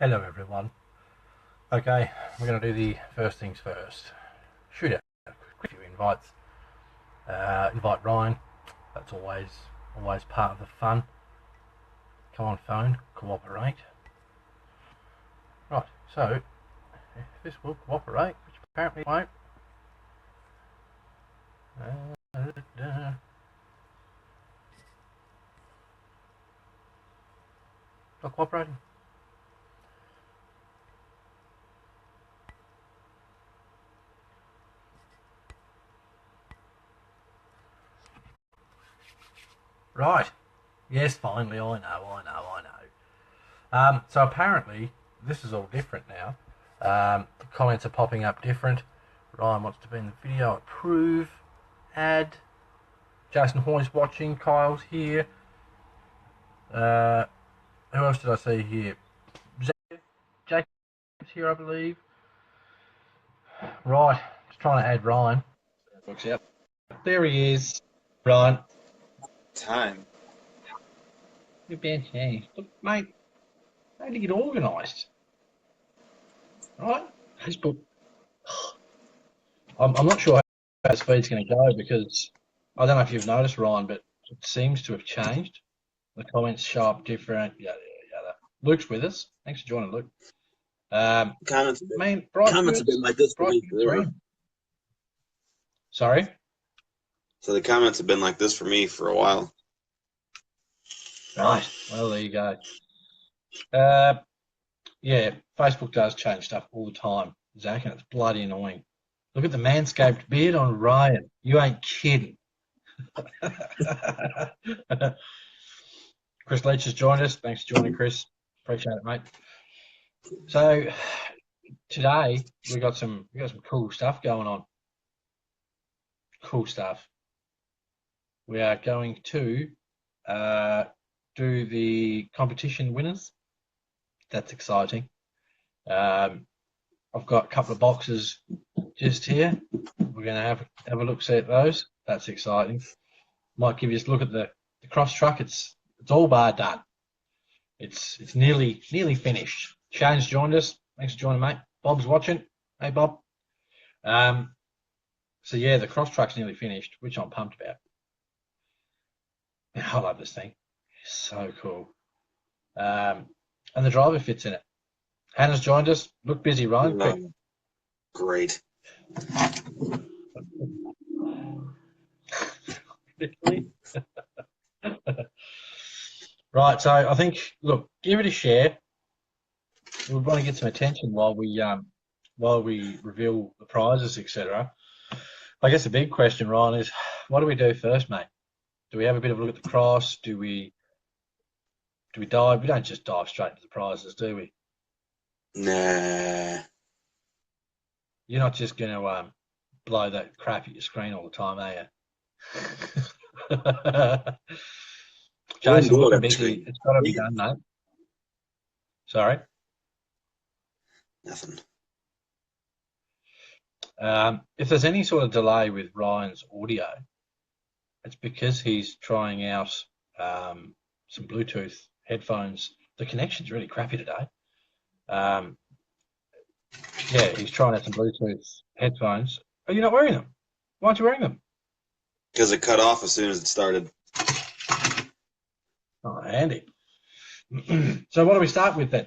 Hello everyone. Okay, we're going to do the first things first. Shoot out a quick few invites. Invite Ryan. That's always part of the fun. Come on phone, cooperate. Right, so if this will cooperate, which apparently won't. Not cooperating. Right. Yes, finally, I know. So apparently, this is all different now. The comments are popping up different. Ryan wants to be in the video. Approve. Add. Jason Hoy's watching. Kyle's here. Who else did I see here? Jacob's here, I believe. Right. Just trying to add Ryan. Yep. There he is. Ryan. Time. You're bad. Yeah. Look, mate. I need to get organised. Right? Facebook. I'm not sure how this feed's going to go because I don't know if you've noticed, Ryan, but it seems to have changed. The comments show up different. Yada, yada. Luke's with us. Thanks for joining, Luke. Comments have been like this for me forever. Sorry? So the comments have been like this for me for a while. Right. Well, there you go. Yeah, Facebook does change stuff all the time, Zach, and it's bloody annoying. Look at the manscaped beard on Ryan. You ain't kidding. Chris Leach has joined us. Thanks for joining, Chris. Appreciate it, mate. So today we got some cool stuff going on. Cool stuff. We are going to do the competition winners. That's exciting. I've got a couple of boxes just here. We're going to have a look see at those. That's exciting. Might give you a look at the cross truck. It's all bar done. It's nearly finished. Shane's joined us. Thanks for joining, mate. Bob's watching. Hey, Bob. So yeah, the cross truck's nearly finished, which I'm pumped about. I love this thing. It's so cool. And the driver fits in it. Hannah's joined us. Look busy, Ryan. Quick. Great. Right, so I think, look, give it a share. We want to get some attention while we reveal the prizes, etc. I guess the big question, Ryan, is what do we do first, mate? Do we have a bit of a look at the cross? Do we dive? We don't just dive straight into the prizes, do we? Nah. You're not just going to blow that crap at your screen all the time, are you? Jason, looking busy. It's got to be done, mate. Sorry? Nothing. If there's any sort of delay with Ryan's audio, it's because he's trying out some Bluetooth headphones. The connection's really crappy today. Yeah, he's trying out some Bluetooth headphones. Are you not wearing them? Why aren't you wearing them? Because it cut off as soon as it started. Oh, handy. So what do we start with then?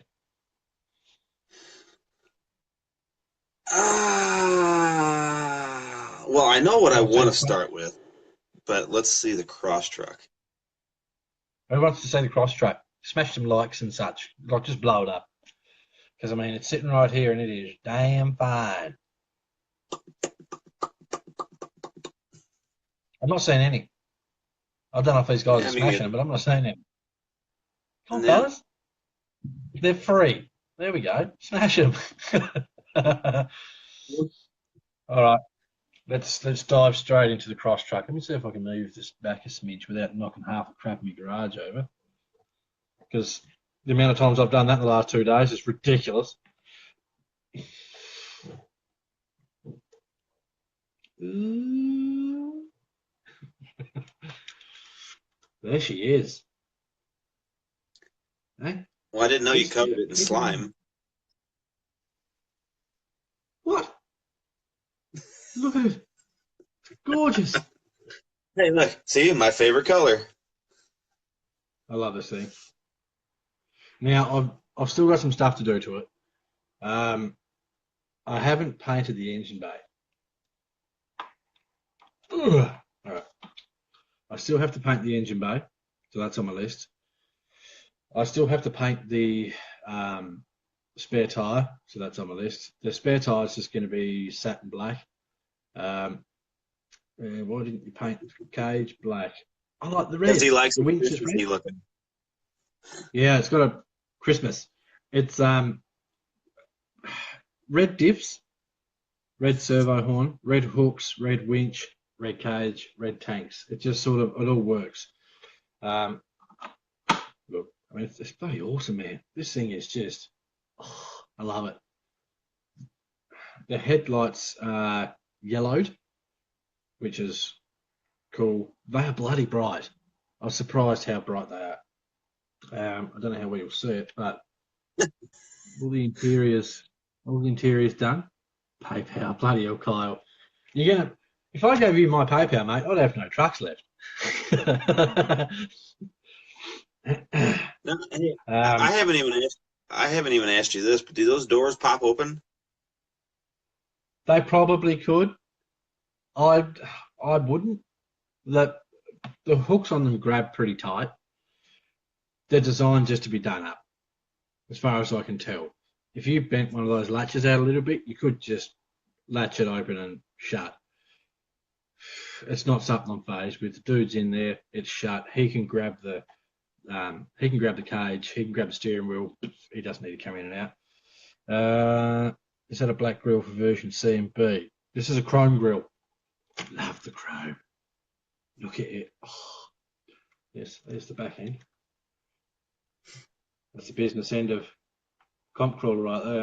Well, I know what I want to start with, but let's see the cross truck. Who wants to see the cross track? Smash some likes and such. Like, just blow it up. Because, I mean, it's sitting right here and it is damn fine. I'm not seeing any. I don't know if these guys are smashing them, but I'm not seeing them. Come on, fellas. They're free. There we go. Smash them. All right. Let's dive straight into the cross truck. Let me see if I can move this back a smidge without knocking half the crap in my garage over. Because the amount of times I've done that in the last 2 days is ridiculous. There she is. Hey? Well, I didn't know you covered it in slime. Look at it. Gorgeous. Hey, look. See, my favorite color. I love this thing. Now, I've still got some stuff to do to it. I haven't painted the engine bay. Ugh. All right. I still have to paint the engine bay, so that's on my list. I still have to paint the spare tire, so that's on my list. The spare tire is just going to be satin black. Why didn't you paint the cage black? I like the Because he red. likes The it winch is red. Christmassy looking. Yeah, it's got a Christmas. It's red diffs, red servo horn, red hooks, red winch, red cage, red tanks. It just sort of it all works. Um, look, I mean, it's bloody awesome, man. This thing is just, oh, I love it. The headlights are yellowed, which is cool. They are bloody bright. I was surprised how bright they are. I don't know how well you'll see it, but all the interiors done. PayPal, bloody hell, Kyle. You're gonna, if I gave you my PayPal, mate, I'd have no trucks left. No, hey, I um, haven't even asked. I haven't even asked you this, but do those doors pop open? they probably could. I, I wouldn't. The the hooks on them grab pretty tight. They're designed just to be done up, as far as I can tell. If you bent one of those latches out a little bit, you could just latch it open and shut. It's not something I'm phased with. The dude's in there, it's shut. He can grab the cage, he can grab the steering wheel. He doesn't need to come in and out. Is that a black grill for version C and B? This is a chrome grill. Love the chrome. Look at it. Oh, yes, there's the back end. That's the business end of Comp Crawler right there.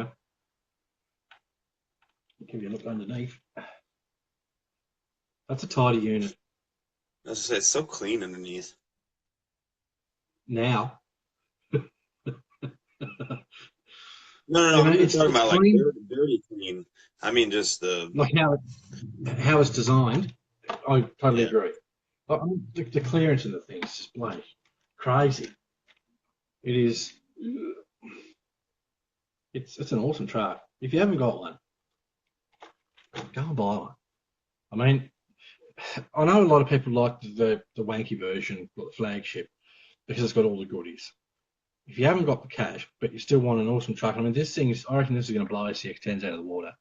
I'll give you a look underneath. That's a tidy unit. I was gonna say, it's so clean underneath. Now, No, you know, I'm not it's talking about like clean, dirty clean. I mean, just the like how it's designed. I totally yeah. agree. The clearance of the thing is just bloody crazy. It is. It's an awesome truck. If you haven't got one, go and buy one. I mean, I know a lot of people like the wanky version, the flagship, because it's got all the goodies. If you haven't got the cash, but you still want an awesome truck, I mean, this thing is. I reckon this is going to blow SCX10s out of the water,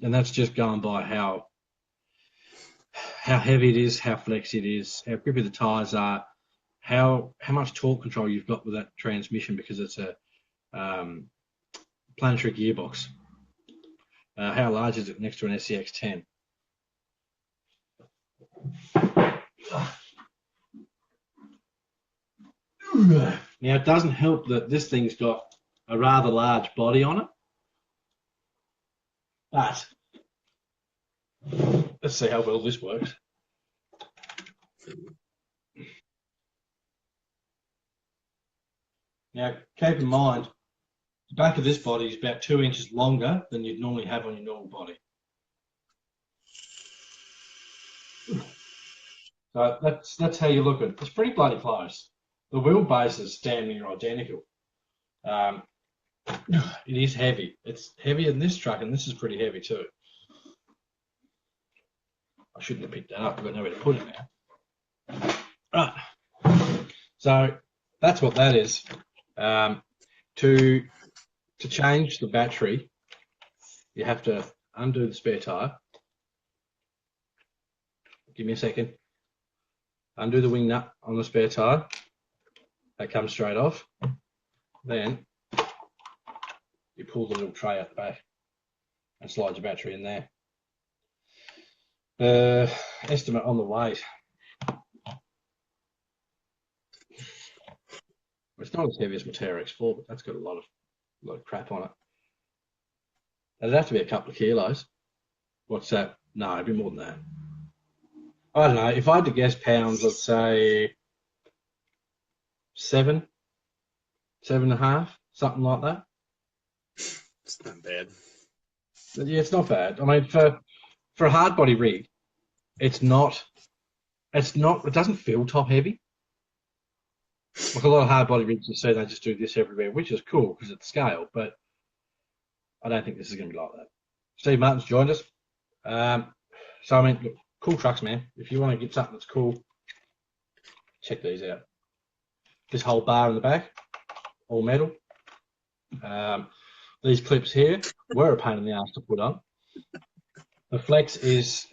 and that's just going by how heavy it is, how flex it is, how grippy the tires are, how much torque control you've got with that transmission because it's a planetary gearbox. How large is it next to an SCX10? Now, it doesn't help that this thing's got a rather large body on it, but let's see how well this works. Now, keep in mind, the back of this body is about 2 inches longer than you'd normally have on your normal body. So that's how you look at it. It's pretty bloody close. The wheelbase is damn near identical. Um, it is heavy. It's heavier than this truck, and this is pretty heavy too. I shouldn't have picked that up. I've got nowhere to put it now. Right. So that's what that is. To change the battery, you have to undo the spare tire. Give me a second. Undo the wing nut on the spare tire. That comes straight off. Then you pull the little tray out the back and slide your battery in there. Estimate on the weight. It's not as heavy as my TRX4, but that's got a lot of crap on it. It'd have to be a couple of kilos. What's that? No, it'd be more than that. I don't know. If I had to guess pounds, I'd say 7.5, something like that. It's not bad. Yeah, it's not bad. I mean, for for a hard body rig, it doesn't feel top heavy. Like a lot of hard body rigs, you see they just do this everywhere, which is cool because it's scale, but I don't think this is going to be like that. Steve Martin's joined us. So, I mean, look, cool trucks, man. If you want to get something that's cool, check these out. This whole bar in the back, all metal. These clips here were a pain in the ass to put on. The flex is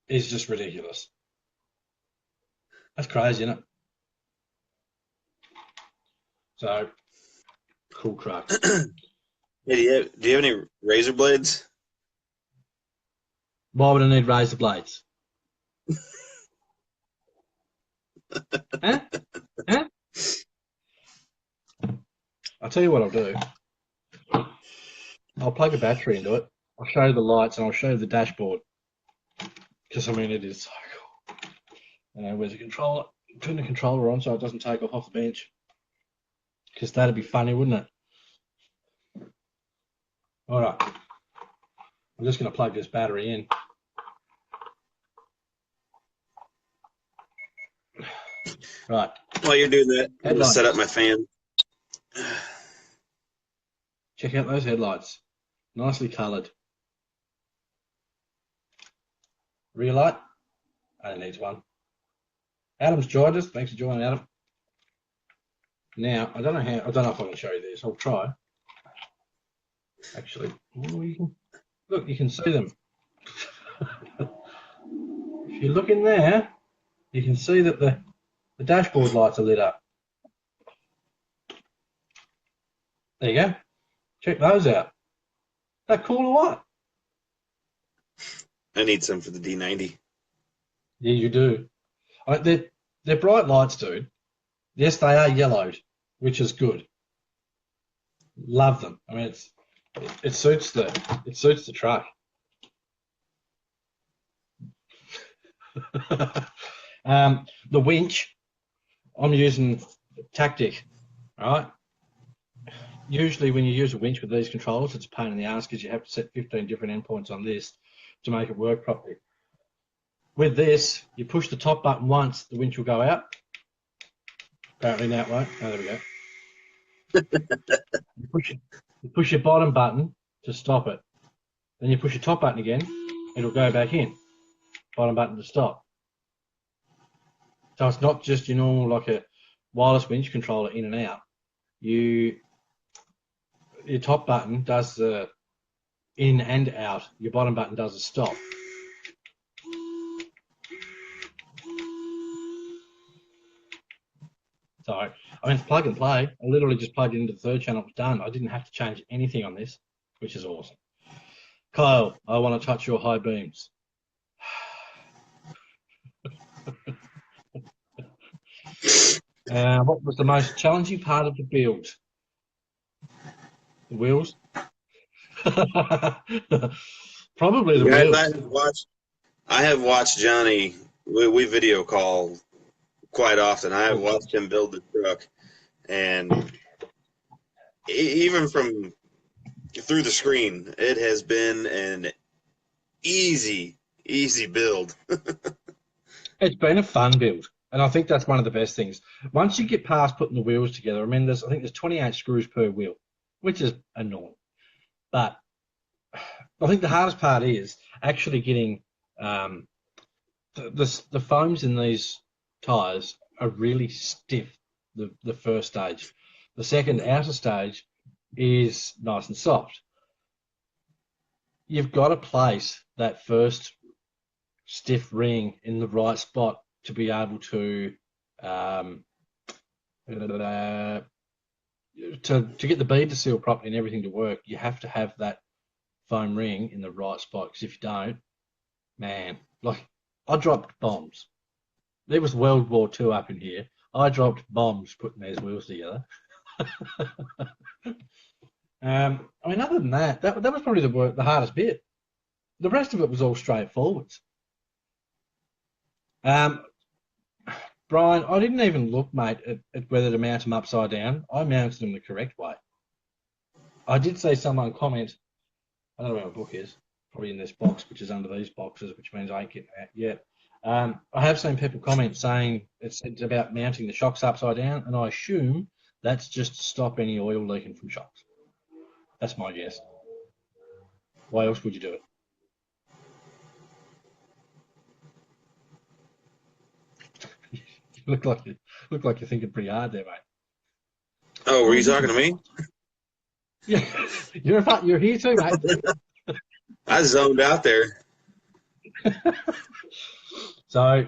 just ridiculous. That's crazy, isn't it? So, cool trucks. Hey, do you have any razor blades? Why would I need razor blades? Huh? Huh? I'll tell you what I'll do. I'll plug a battery into it. I'll show you the lights and I'll show you the dashboard. Because, I mean, it is so cool. Where's the controller? Turn the controller on so it doesn't take off the bench. Because that'd be funny, wouldn't it? All right. I'm just going to plug this battery in. Right. While you're doing that, I'm going to set up my fan. Check out those headlights. Nicely coloured. Rear light. Only needs one. Adam's joined us. Thanks for joining, Adam. Now, I don't know if I can show you this. I'll try. Actually, look, you can see them. If you look in there, you can see that the dashboard lights are lit up. There you go. Check those out. That cool or what? I need some for the D90. Yeah, you do. They're bright lights, dude. Yes, they are yellowed, which is good. Love them. I mean, it suits the truck. The winch, I'm using Tactic, right? Usually when you use a winch with these controllers, it's a pain in the ass because you have to set 15 different endpoints on this to make it work properly. With this, you push the top button once, the winch will go out. Apparently now it won't. Oh, there we go. You push your bottom button to stop it. Then you push your top button again, it'll go back in. Bottom button to stop. So it's not just your normal like a wireless winch controller in and out. Your top button does the in and out. Your bottom button does the stop. So, I mean, it's plug and play. I literally just plugged it into the third channel. It was done. I didn't have to change anything on this, which is awesome. Kyle, I want to touch your high beams. What was the most challenging part of the build? The wheels? Probably the wheels. I have watched Johnny. We video call quite often. I have watched him build the truck, and even from through the screen, it has been an easy build. It's been a fun build, and I think that's one of the best things. Once you get past putting the wheels together, I mean, I think there's 28 screws per wheel, which is annoying. But I think the hardest part is actually getting the foams in these tyres are really stiff, the first stage. The second outer stage is nice and soft. You've got to place that first stiff ring in the right spot to be able to get the bead to seal properly and everything to work. You have to have that foam ring in the right spot, because if you don't, man, like I dropped bombs. There was World War II up in here. I dropped bombs putting these wheels together. I mean, other than that was probably the hardest bit. The rest of it was all straightforwards. Brian, I didn't even look, mate, at whether to mount them upside down. I mounted them the correct way. I did see someone comment, I don't know where my book is, probably in this box, which is under these boxes, which means I ain't getting that yet. I have seen people comment saying it's about mounting the shocks upside down, and I assume that's just to stop any oil leaking from shocks. That's my guess. Why else would you do it? You look like you're thinking pretty hard there, mate. Oh, were you talking to me? Yeah, you're here too, mate. I zoned out there. So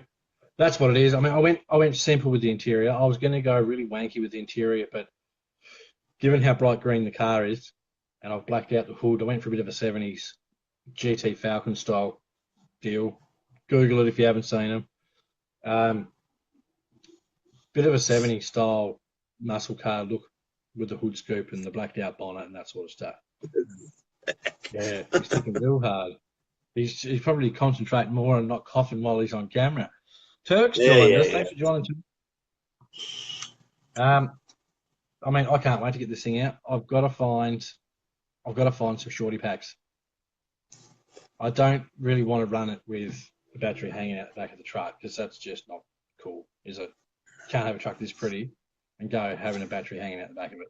that's what it is. I mean, I went simple with the interior. I was going to go really wanky with the interior, but given how bright green the car is, and I've blacked out the hood, I went for a bit of a 70s GT Falcon style deal. Google it if you haven't seen them. Bit of a 70s style muscle car look with the hood scoop and the blacked out bonnet and that sort of stuff. Yeah, he's thinking real hard. He's probably concentrating more on not coughing while he's on camera. Turk's joined us. Thanks for joining too. I mean, I can't wait to get this thing out. I've got to find some shorty packs. I don't really want to run it with the battery hanging out the back of the truck because that's just not cool, is it? Can't have a truck this pretty and go having a battery hanging out the back of it.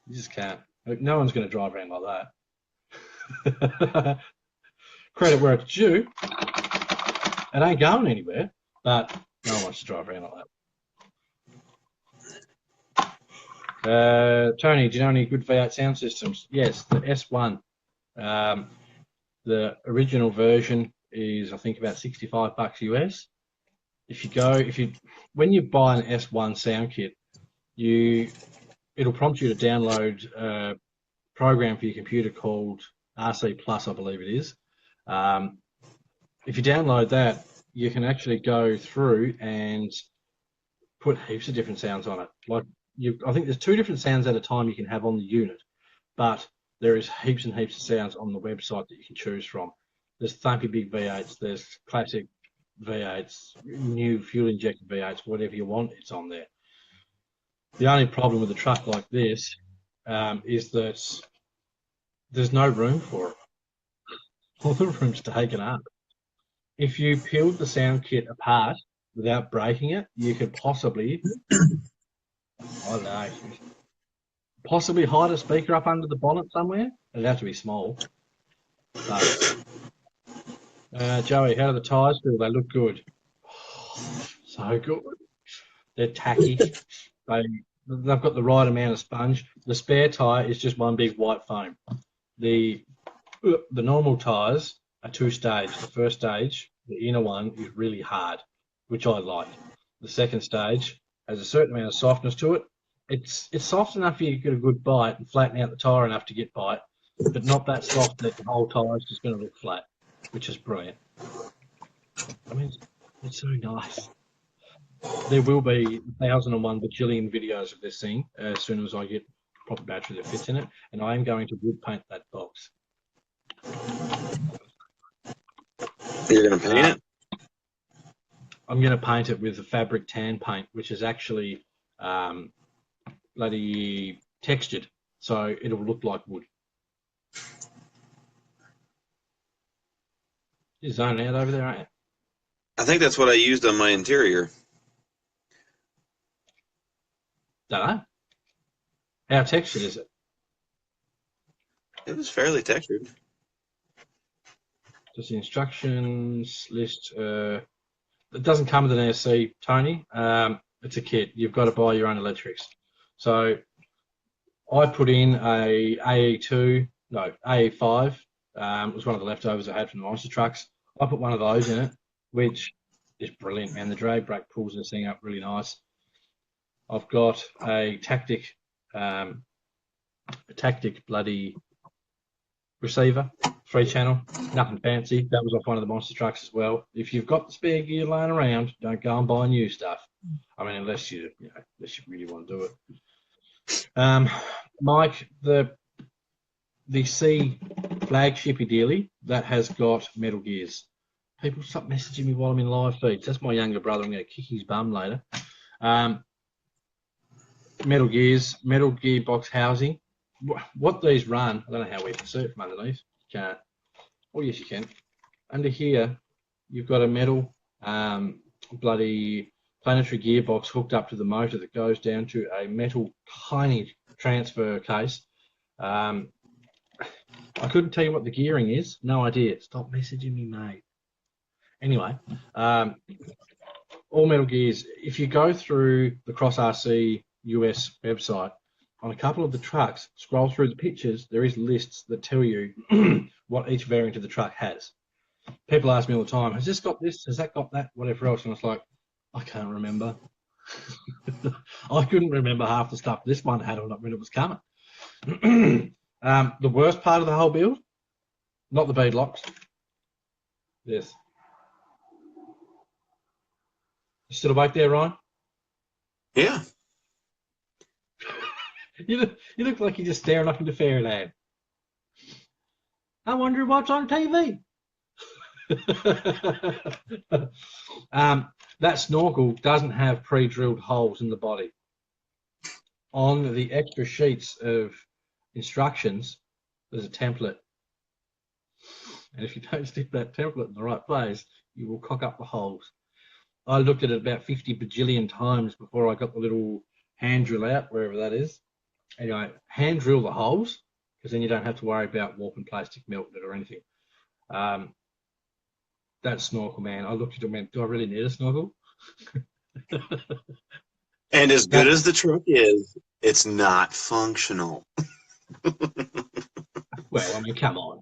You just can't. No one's going to drive around like that. Credit where it's due. It ain't going anywhere, but no one wants to drive around like that. Tony, do you know any good V8 sound systems? Yes, the S1. The original version is, I think, about $65 US. When you buy an S1 sound kit, it'll prompt you to download a program for your computer called RC Plus, I believe it is. If you download that, you can actually go through and put heaps of different sounds on it. I think there's 2 different sounds at a time you can have on the unit, but there is heaps and heaps of sounds on the website that you can choose from. There's thumpy big V8s, there's classic V8s, new fuel-injected V8s, whatever you want, it's on there. The only problem with a truck like this is that there's no room for it. All the room's taken up. If you peeled the sound kit apart without breaking it, you could possibly, I don't know, possibly hide a speaker up under the bonnet somewhere. It'd have to be small. But, Joey, how do the tyres feel? They look good. Oh, so good. They're tacky. They've got the right amount of sponge. The spare tyre is just one big white foam. The normal tyres are 2-stage. The first stage, the inner one, is really hard, which I like. The second stage has a certain amount of softness to it. It's soft enough for you to get a good bite and flatten out the tyre enough to get bite, but not that soft that the whole tyre is just going to look flat, which is brilliant. I mean, it's so nice. There will be 1,001 bajillion videos of this thing as soon as I get a proper battery that fits in it, and I am going to wood paint that box. You're going to paint it? I'm going to paint it with a fabric tan paint, which is actually bloody textured, so it'll look like wood. You're zoning out over there, aren't you? I think that's what I used on my interior. Don't know. How textured is it? It was fairly textured. Just the instructions list. It doesn't come with an ESC, Tony. It's a kit. You've got to buy your own electrics. So I put in a AE5. It was one of the leftovers I had from the monster trucks. I put one of those in it, which is brilliant, man. The drag brake pulls this thing up really nice. I've got a tactic bloody receiver, 3-channel, nothing fancy. That was off one of the monster trucks as well. If you've got the spare gear laying around, don't go and buy new stuff. I mean, unless you really want to do it. Mike, the C flagshipy dealie that has got metal gears. People stop messaging me while I'm in live feeds. That's my younger brother. I'm going to kick his bum later. Metal gears, metal gearbox housing. What these run, I don't know how we can see it from underneath. Can't. Oh, yes, you can. Under here, you've got a metal bloody planetary gearbox hooked up to the motor that goes down to a metal tiny transfer case. I couldn't tell you what the gearing is. No idea. Stop messaging me, mate. Anyway, all metal gears. If you go through the Cross RC US website, on a couple of the trucks, scroll through the pictures, there is lists that tell you what each variant of the truck has. People ask me all the time, has this got this? Has that got that? Whatever else. And it's like, I can't remember. I couldn't remember half the stuff this one had on it when it was coming. The worst part of the whole build, not the bead locks. This. You still awake there, Ryan? Yeah. You look like you're just staring up into fairyland. I wonder what's on TV. That snorkel doesn't have pre-drilled holes in the body. On the extra sheets of instructions, there's a template. And if you don't stick that template in the right place, you will cock up the holes. I looked at it about 50 bajillion times before I got the little hand drill out, wherever that is. Anyway, hand drill the holes, because then you don't have to worry about warping plastic, melting it or anything. That snorkel, man, I looked at it and went, do I really need a snorkel? And as good as the truck is, it's not functional. Well, I mean, come on.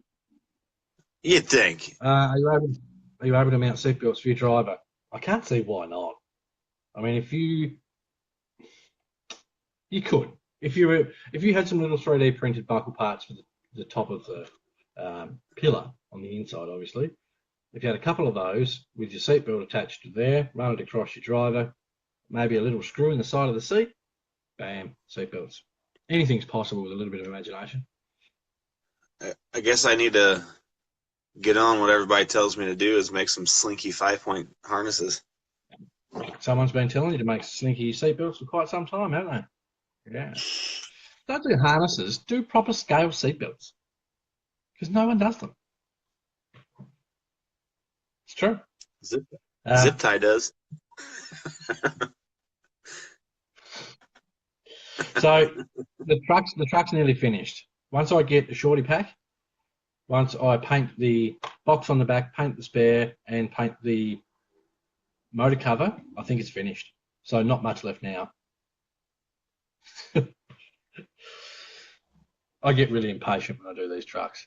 You'd think. Are you able to mount seatbelts for your driver? I can't see why not. I mean, if you could. If you had some little 3D printed buckle parts for the top of the pillar on the inside, obviously, if you had a couple of those with your seatbelt attached to there, run it across your driver, maybe a little screw in the side of the seat, bam, seatbelts. Anything's possible with a little bit of imagination. I guess I need to get on what everybody tells me to do is make some slinky 5-point harnesses. Someone's been telling you to make slinky seatbelts for quite some time, haven't they? Yeah. Don't do harnesses, do proper scale seatbelts. Because no one does them. It's true. Zip tie does. So the truck's nearly finished. Once I get the shorty pack, once I paint the box on the back, paint the spare, and paint the motor cover, I think it's finished. So not much left now. I get really impatient when I do these trucks.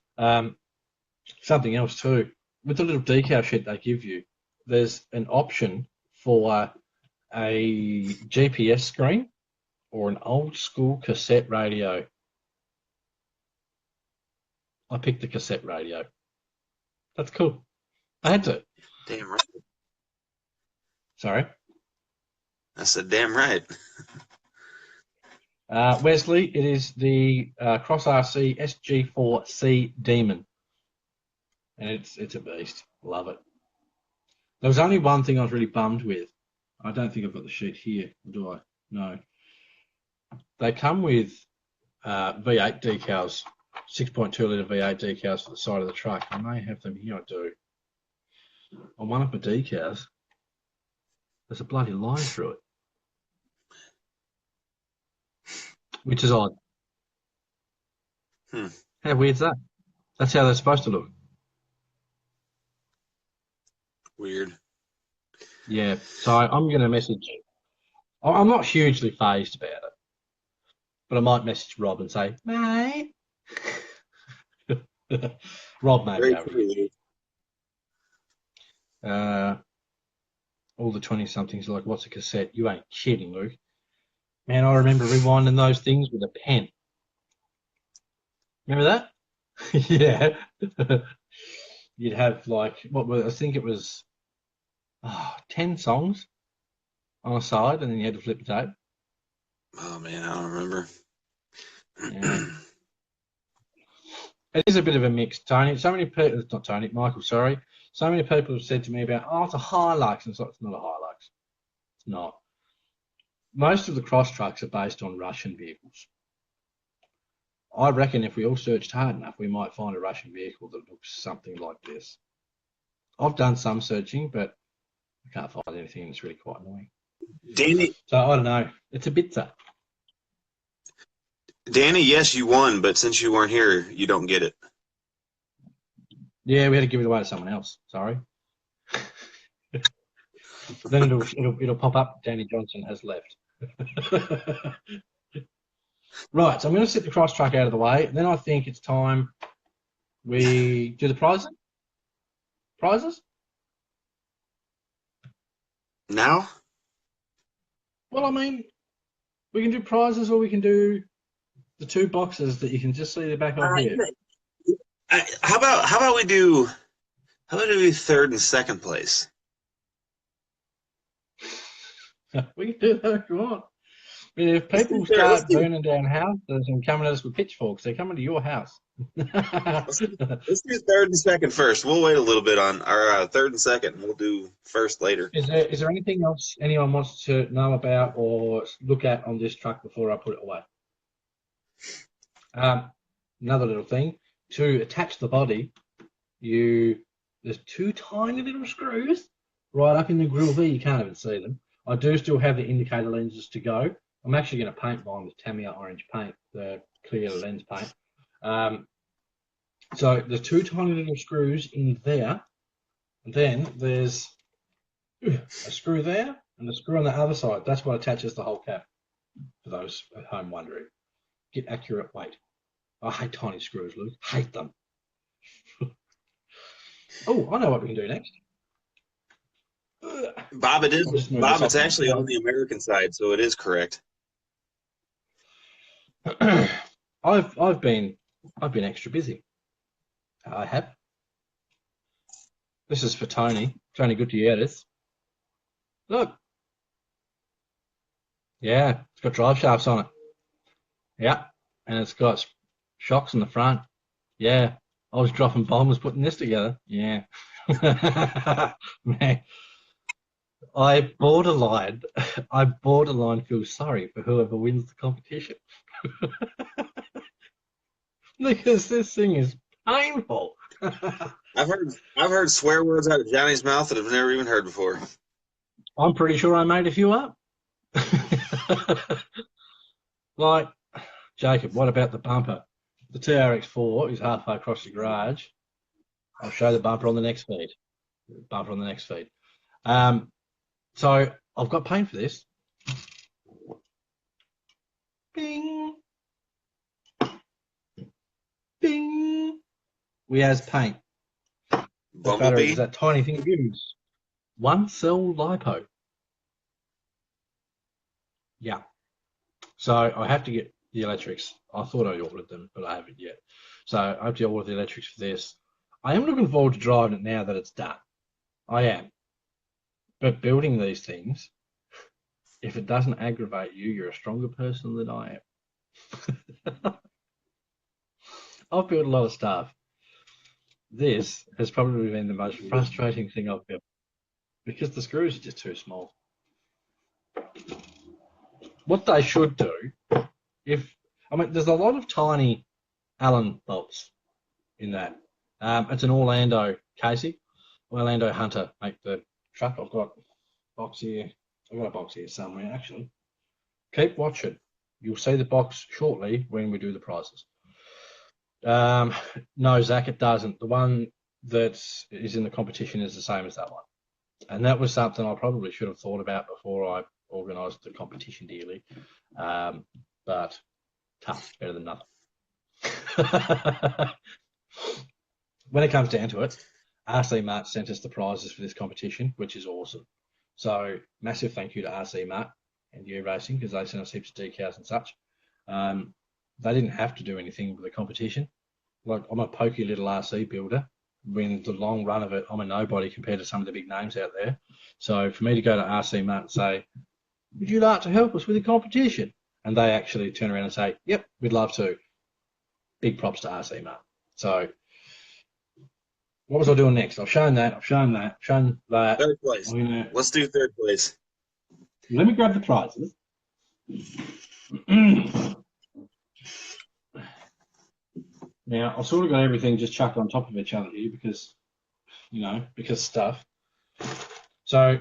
Something else too, with the little decal sheet they give you, there's an option for a GPS screen or an old school cassette radio. I picked the cassette radio. That's cool. I had to. Damn right. Sorry? I said, damn right. Wesley, it is the Cross RC SG4C Demon. And it's a beast. Love it. There was only one thing I was really bummed with. I don't think I've got the sheet here, do I? No. They come with V8 decals, 6.2 litre V8 decals for the side of the truck. I may have them here, I do. On one of my decals, there's a bloody line through it. Which is odd. How weird's that? That's how they're supposed to look. Weird. Yeah, so I'm going to message. I'm not hugely phased about it, but I might message Rob and say, mate. Rob, maybe. All the 20-somethings are like, what's a cassette? You ain't kidding, Luke. Man, I remember rewinding those things with a pen. Remember that? Yeah. You'd have like, I think it was 10 songs on a side, and then you had to flip the tape. Oh, man, I don't remember. Yeah. It is a bit of a mix, Tony. So many people, not Tony, Michael, sorry. So many people have said to me about, it's a Hilux. And it's like, it's not a Hilux. It's not. Most of the cross trucks are based on Russian vehicles. I reckon if we all searched hard enough, we might find a racing vehicle that looks something like this. I've done some searching, but I can't find anything that's really quite annoying. Danny, So I don't know. It's a bit tough. Danny, yes, you won, but since you weren't here, you don't get it. Yeah, we had to give it away to someone else. Sorry. Then it'll pop up. Danny Johnson has left. Right, so I'm going to set the cross track out of the way. Then I think it's time we do the prizes. Prizes? Now? Well, I mean, we can do prizes, or we can do the two boxes that you can just see the back of here. How about we do third and second place? We can do that if you want. I mean, if people start burning down houses and coming at us with pitchforks, they're coming to your house. Let's do third and second first. We'll wait a little bit on our third and second. We'll do first later. Is there anything else anyone wants to know about or look at on this truck before I put it away? Another little thing, to attach the body, there's two tiny little screws right up in the grill there. You can't even see them. I do still have the indicator lenses to go. I'm actually going to paint mine with Tamiya orange paint, the clear lens paint. So there's two tiny little screws in there. And then there's a screw there and a screw on the other side. That's what attaches the whole cab, for those at home wondering. Get accurate weight. I hate tiny screws, Luke. Hate them. Oh, I know what we can do next. Bob, it's actually on the American side, so it is correct. I've been extra busy. I have. This is for Tony. Tony Gutierrez. Look. Yeah, it's got drive shafts on it. Yeah, and it's got shocks in the front. Yeah, I was dropping bombs putting this together. Yeah. Man, I borderline feel sorry for whoever wins the competition. Because this thing is painful. I've heard swear words out of Johnny's mouth that I've never even heard before. I'm pretty sure I made a few up. Like, Jacob, what about the bumper? The TRX4 is halfway across the garage. I'll show the bumper on the next feed. So I've got paint for this. Bing. Bing. We has paint. The battery is that tiny thing you use. One cell lipo. Yeah. So I have to get the electrics. I thought I ordered them, but I haven't yet. So I have to order the electrics for this. I am looking forward to driving it now that it's done. I am. But building these things, if it doesn't aggravate you, you're a stronger person than I am. I've built a lot of stuff. This has probably been the most frustrating thing I've built because the screws are just too small. What they should do, there's a lot of tiny Allen bolts in that. It's an Orlando Casey, Orlando Hunter make the truck. I've got a box here. I've got a box here somewhere actually. Keep watching. You'll see the box shortly when we do the prizes. No, Zach, it doesn't. The one that is in the competition is the same as that one. And that was something I probably should have thought about before I organised the competition dearly. But tough, better than nothing. When it comes down to it, RC Mart sent us the prizes for this competition, which is awesome. So massive thank you to RC Mart and U Racing because they sent us heaps of decals and such. They didn't have to do anything with the competition. Like, I'm a pokey little RC builder. In the long run of it, I'm a nobody compared to some of the big names out there. So for me to go to RC Mart and say, would you like to help us with the competition? And they actually turn around and say, yep, we'd love to. Big props to RC Mart. So what was I doing next? I've shown that. Third place. Let's do third place. Let me grab the prizes. Now, I've sort of got everything just chucked on top of each other here because, because stuff. So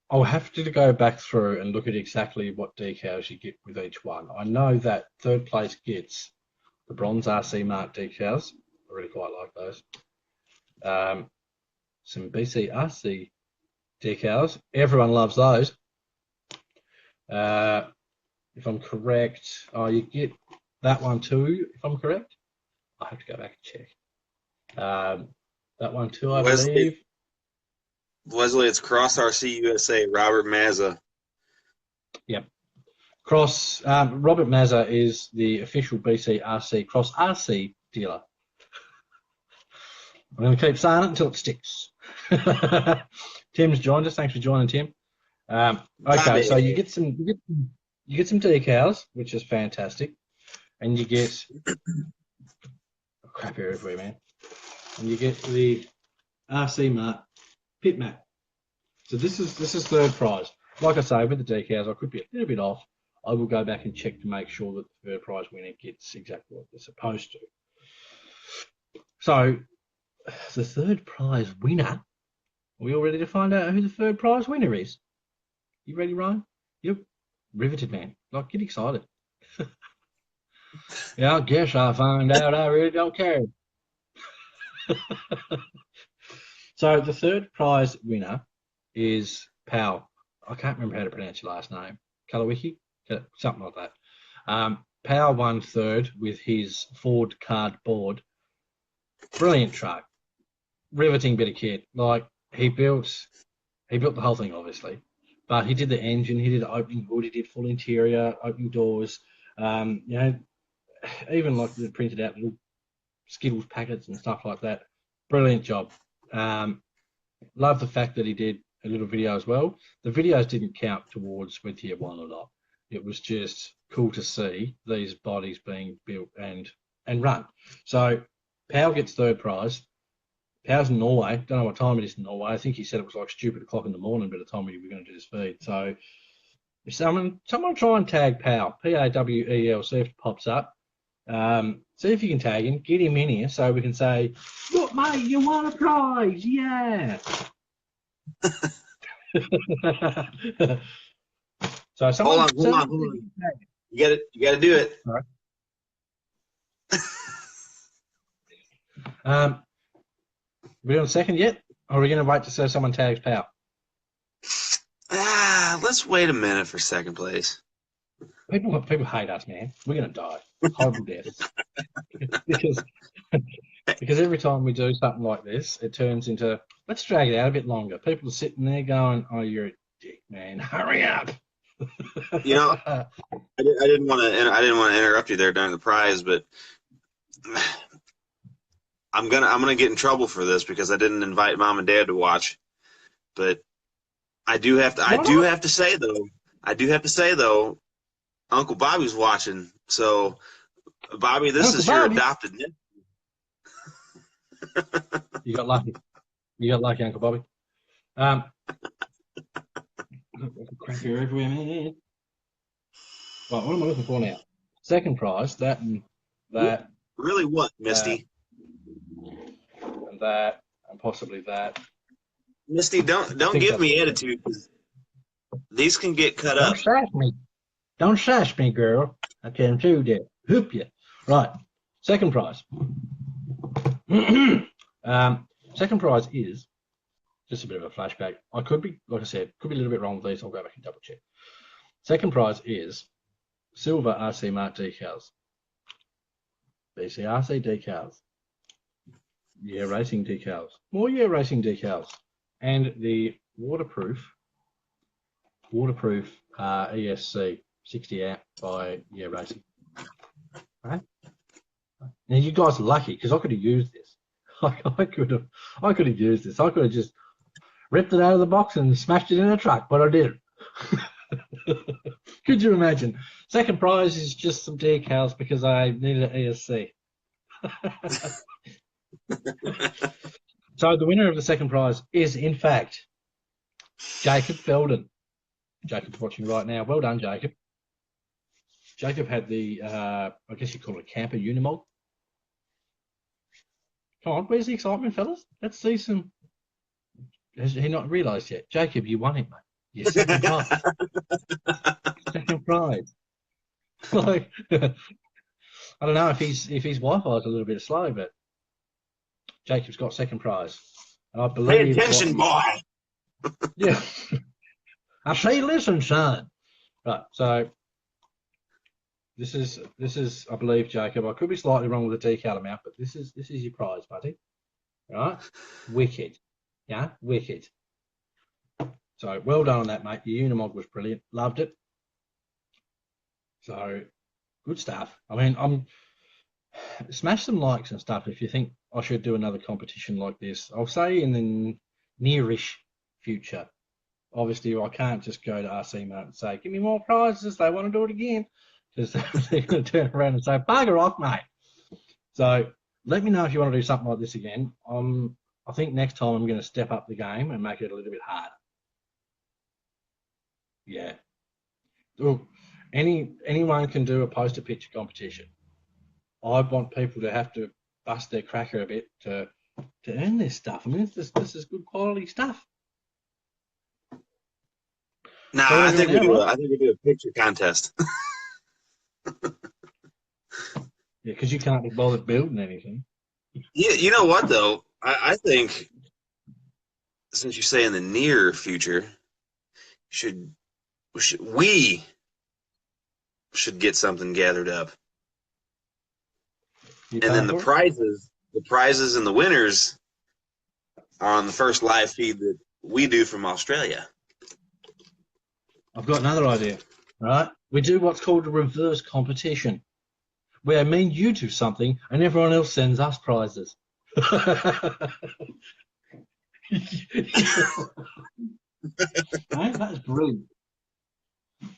I'll have to go back through and look at exactly what decals you get with each one. I know that third place gets the bronze RC Mark decals. I really quite like those. Some BCRC decals. Everyone loves those. If I'm correct, you get that one too, if I'm correct. I have to go back and check. That one too, I believe. Wesley, it's Cross RC USA, Robert Mazza. Yep. Robert Mazza is the official BCRC Cross RC dealer. I'm going to keep saying it until it sticks. Tim's joined us. Thanks for joining, Tim. Okay, so you get some decals, which is fantastic, and you get crap here everywhere, man. And you get the RC Mart pit map. So this is third prize. Like I say, with the decals, I could be a little bit off. I will go back and check to make sure that the third prize winner gets exactly what they're supposed to. So the third prize winner. Are we all ready to find out who the third prize winner is? You ready, Ryan? Yep. Riveted, man. Like, get excited. Yeah, I guess I'll find out. I really don't care. So the third prize winner is Pal. I can't remember how to pronounce your last name. Kalawiki? Something like that. Pal won third with his Ford card board. Brilliant truck. Riveting bit of kit. Like, he built the whole thing, obviously. But he did the engine, he did the opening hood, he did full interior, opening doors. Even like they printed out little Skittles packets and stuff like that. Brilliant job. Love the fact that he did a little video as well. The videos didn't count towards whether he won or not. It was just cool to see these bodies being built and run. So Powell gets third prize. Powell's in Norway. Don't know what time it is in Norway. I think he said it was like stupid o'clock in the morning by the time we were going to do this feed. So if someone try and tag Powell, P-A-W-E-L, see if it pops up. See if you can tag him, get him in here so we can say, look, mate, you won a prize, yeah. So someone, hold on. You got to do it. All right. We on second yet? Or are we going to wait to see someone tags Powell? Let's wait a minute for second place. People hate us, man. We're going to die. Horrible deaths. because every time we do something like this, it turns into, let's drag it out a bit longer. People are sitting there going, oh, you're a dick, man. Hurry up. You know, I didn't want to interrupt you there during the prize, but I'm gonna get in trouble for this because I didn't invite mom and dad to watch. But I do have to say though, Uncle Bobby's watching. So Bobby, this is your adopted nephew. You got lucky. Uncle Bobby. Crap here everywhere, man. Right, what am I looking for now? Second prize, that. Really, what, Misty? And that, and possibly that. Misty, don't give me attitude. These can get cut up. Don't sash me, girl. I can do that. Hoop you. Right. Second prize. Second prize is just a bit of a flashback. I could be, like I said, could be a little bit wrong with these. I'll go back and double check. Second prize is silver RC Mark decals. BCRC decals. Yeah, racing decals. More racing decals. And the waterproof ESC 60 amp by Racing. Right? Now you guys are lucky because I could have used this. I could have used this. I could have just ripped it out of the box and smashed it in a truck, but I didn't. Could you imagine? Second prize is just some decals because I needed an ESC. So the winner of the second prize is, in fact, Jacob Felden. Jacob's watching right now. Well done, Jacob. Jacob had the, I guess you call it a camper Unimog. Come on, where's the excitement, fellas? Let's see some. Has he not realised yet? Jacob, you won it, mate. Your second prize. Second prize. Like, I don't know if his Wi-Fi is a little bit slow, but Jacob's got second prize, and I Pay believe. attention, boy. Yeah, I say, listen, son. Right, so this is I believe, Jacob. I could be slightly wrong with the decal amount, but this is your prize, buddy. Right, wicked, yeah, wicked. So well done on that, mate. Your Unimog was brilliant. Loved it. So good stuff. I mean, I'm smash some likes and stuff if you think I should do another competition like this. I'll say in the nearish future. Obviously, I can't just go to RC Mart and say, give me more prizes. They want to do it again. Because they're going to turn around and say, bugger off, mate. So let me know if you want to do something like this again. I think next time I'm going to step up the game and make it a little bit harder. Yeah. Look, anyone can do a poster picture competition. I want people to have to bust their cracker a bit to earn this stuff. I mean, this is good quality stuff. Nah, So I think we now, do. right? I think we do a picture contest. Yeah, because you can't be bothered building anything. Yeah, you know what though? I think since you say in the near future, we should get something gathered up, You and then paying the for it? prizes and the winners are on the first live feed that we do from Australia. I've got another idea. Right? We do what's called a reverse competition, where me and you do something and everyone else sends us prizes. Hey, that's brilliant.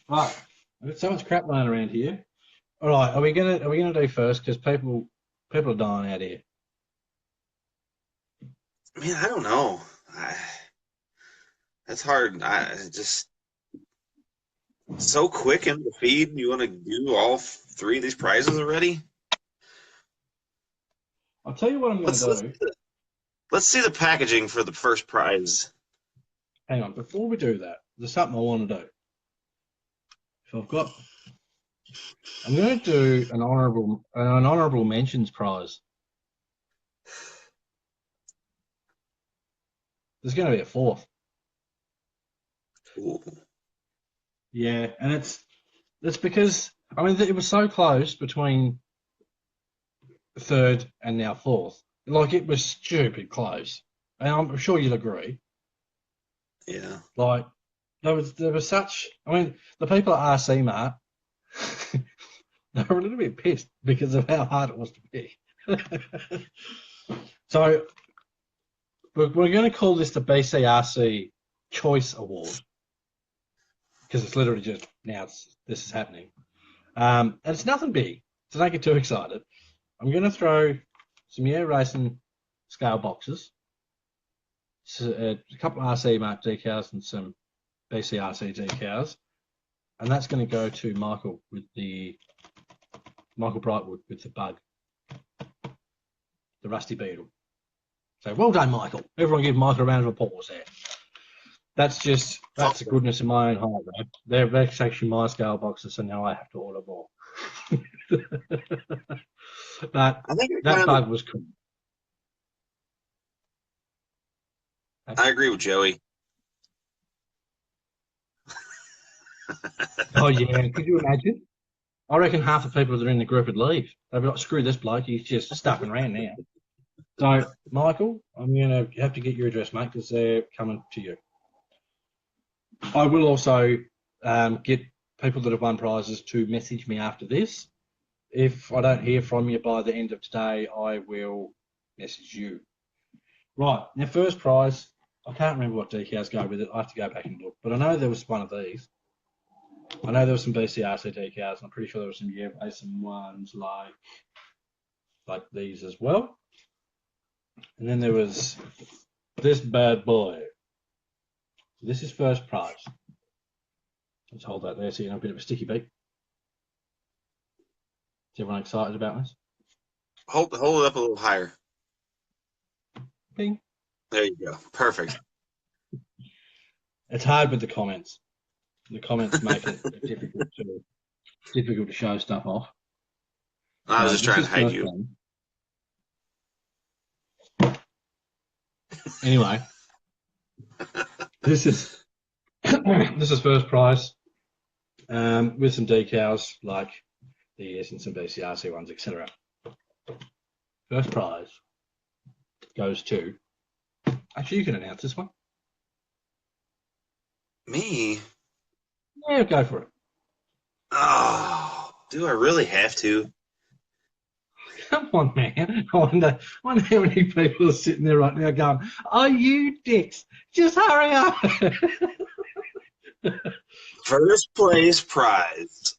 Right, I've got so much crap lying around here. All right, are we gonna do first? Because people are dying out here. Man, I don't know. That's hard. Just so quick in the feed. You want to do all three of these prizes already? I'll tell you what I'm gonna do. Let's see the packaging for the first prize. Hang on, before we do that, there's something I want to do. So I'm going to do an honourable mentions prize. There's going to be a fourth. Ooh. Yeah, and it's because I mean it was so close between third and now fourth. Like it was stupid close, and I'm sure you'll agree. Yeah. Like there was such. I mean, the people at RC Mart they were a little bit pissed because of how hard it was to pick. So we're going to call this the BCRC Choice Award because it's literally just now this is happening, and it's nothing big, so don't get too excited. I'm going to throw some racing scale boxes, a couple of RC Mart decals and some BCRC decals, and that's going to go to Michael Brightwood with the bug, the rusty beetle. So well done, Michael. Everyone give Michael a round of applause there. That's the goodness in my own heart, though. They're actually my scale boxes, so now I have to order more. But I think that bug was cool. I agree with Joey. Oh yeah, could you imagine? I reckon half the people that are in the group would leave. They'd be like, screw this bloke, he's just stuffing around now. So, Michael, I'm going to have to get your address, mate, because they're coming to you. I will also get people that have won prizes to message me after this. If I don't hear from you by the end of today, I will message you. Right, now first prize, I can't remember what decals go with it. I have to go back and look. But I know there was one of these. I know there was some BCRC decals, and I'm pretty sure there were some some ones like these as well. And then there was this bad boy. This is first prize. Let's hold that there so you know a bit of a sticky beat. everyone excited about this? Hold it up a little higher. Bing. There you go. Perfect. It's hard with the comments. The comments make it difficult to show stuff off. I was just trying to hide you. One. Anyway, this is first prize with some decals like these and some BCRC ones, etc. First prize goes to. Actually, you can announce this one. Me? Yeah, go for it. Oh, do I really have to? Come on, man. I wonder how many people are sitting there right now going, "Oh, you dicks, just hurry up." First place prize.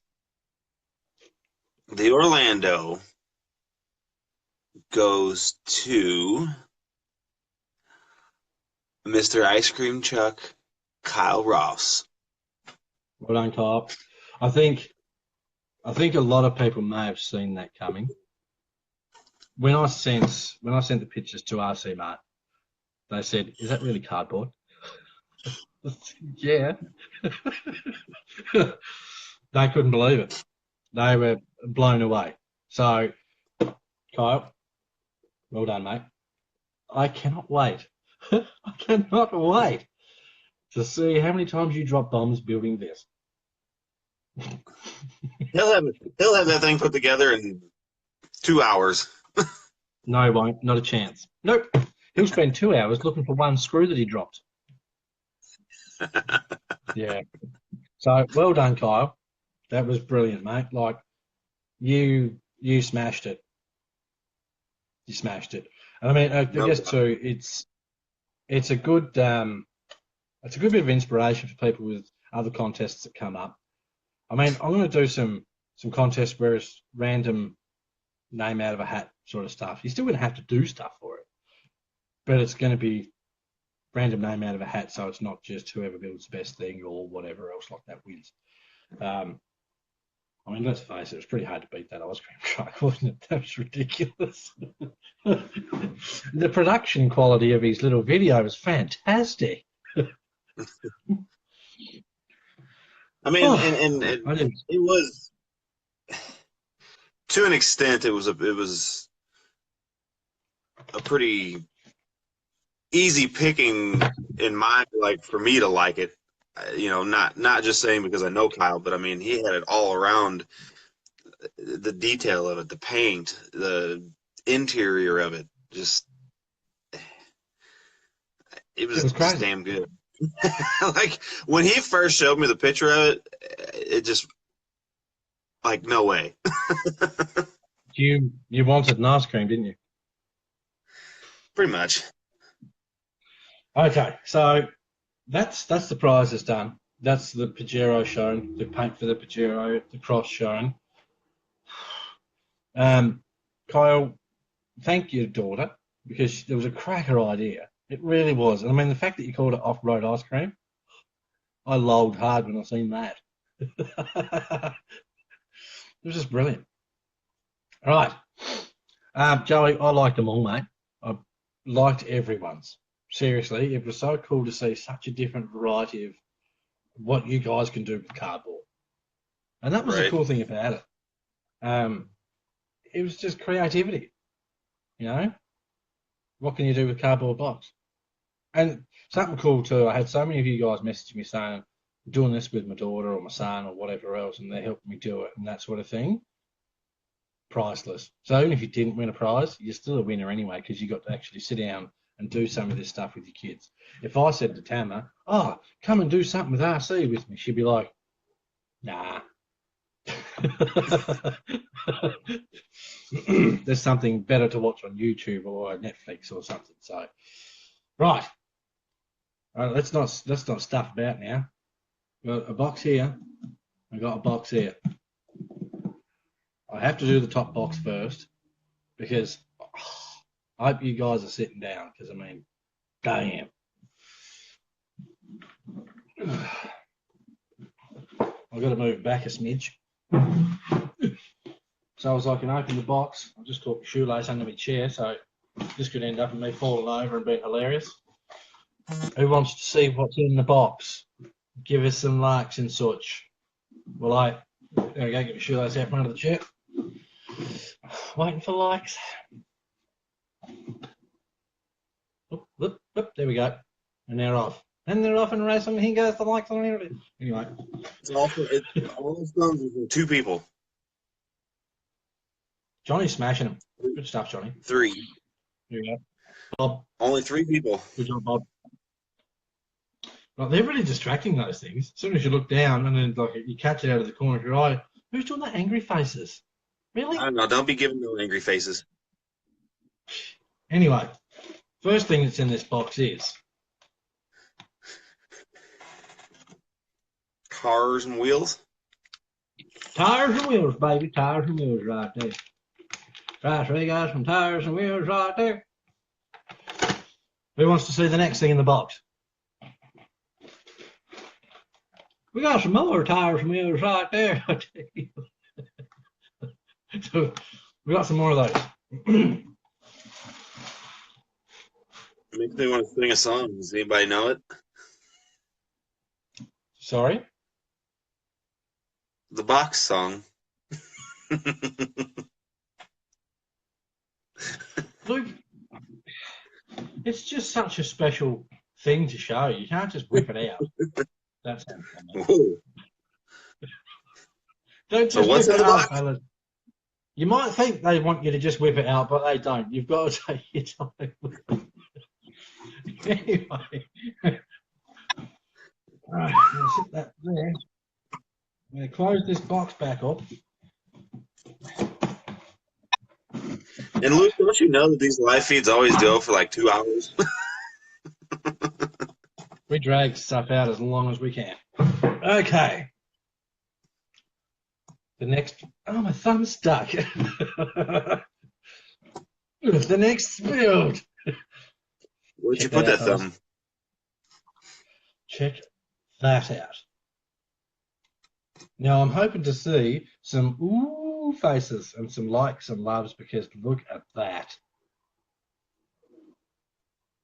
The Orlando goes to Mr. Ice Cream Chuck, Kyle Ross. Well done, Kyle. I think a lot of people may have seen that coming. When I sent the pictures to RC Mart, they said, "Is that really cardboard?" Yeah. They couldn't believe it. They were blown away. So, Kyle, well done, mate. I cannot wait. I cannot wait to see how many times you drop bombs building this. He'll have that thing put together in 2 hours. No, he won't. Not a chance. Nope. He'll spend 2 hours looking for one screw that he dropped. Yeah. So well done, Kyle. That was brilliant, mate. Like you smashed it. You smashed it. And I mean, I guess too, it's a good bit of inspiration for people with other contests that come up. I mean, I'm going to do some contests where it's random name out of a hat sort of stuff. You're still going to have to do stuff for it, but it's going to be random name out of a hat, so it's not just whoever builds the best thing or whatever else like that wins. I mean, let's face it, it was pretty hard to beat that ice cream truck, wasn't it? That was ridiculous. The production quality of his little video was fantastic. I mean, and it was, to an extent, it was a pretty easy picking in my, like, for me to like it. You know, not just saying because I know Kyle, but I mean, he had it all around. The detail of it, the paint, the interior of it, it was just damn good. Like, when he first showed me the picture of it, it just, like, no way. You wanted an ice cream, didn't you? Pretty much. Okay, so that's the prizes done. That's the Pajero shown, the paint for the Pajero, the cross shown. Kyle, thank your daughter, because there was a cracker idea. It really was. And I mean, the fact that you called it off-road ice cream, I lolled hard when I seen that. It was just brilliant. All right. Joey, I liked them all, mate. I liked everyone's. Seriously, it was so cool to see such a different variety of what you guys can do with cardboard. And that was the cool thing about it. It was just creativity. You know? What can you do with cardboard box? And something cool too, I had so many of you guys message me saying, I'm doing this with my daughter or my son or whatever else, and they're helping me do it and that sort of thing. Priceless. So even if you didn't win a prize, you're still a winner anyway, because you got to actually sit down and do some of this stuff with your kids. If I said to Tama, "Oh, come and do something with RC with me," she'd be like, "Nah." There's something better to watch on YouTube or Netflix or something. So, right. Let's not stuff about now. Got a box here. I got a box here. I have to do the top box first because I hope you guys are sitting down, because I mean, damn. I've got to move back a smidge. So I was like, open the box. I just caught my shoelace under my chair, so this could end up in me falling over and being hilarious. Who wants to see what's in the box? Give us some likes and such. Well, there we go, get my shoelace out front of the chair. Waiting for likes. Oop, there we go. And they're off. And they're off and racing. Here goes the likes on it. Anyway. It's all from 2 people. Johnny's smashing them. Good stuff, Johnny. 3. Here we go. Bob. Only 3 people. Good job, Bob. Well, they're really distracting, those things. As soon as you look down and then like you catch it out of the corner of your eye, who's doing the angry faces? Really? I don't know. Don't be giving no angry faces. Anyway, first thing that's in this box is Tires and wheels. tires and wheels, baby. Tires and wheels right there. Right, so you got some tires and wheels right there. Who wants to see the next thing in the box? We got some more tires and wheels right there. So we got some more of those. Makes me want to sing a song. Does anybody know it? Sorry? The box song. Look, it's just such a special thing to show. You can't just whip it out. That's Don't just what's whip in it the out, box? fellas. You might think they want you to just whip it out, but they don't. You've got to take your time. Anyway. Alright, I'm going to sit that there. I'm going to close this box back up. And Luke, don't you know that these live feeds always go for like 2 hours? We drag stuff out as long as we can. Okay. The next, oh, my thumb's stuck. The next build. Where'd you put that thumb? Check that out. Now I'm hoping to see some ooh faces and some likes and loves, because look at that.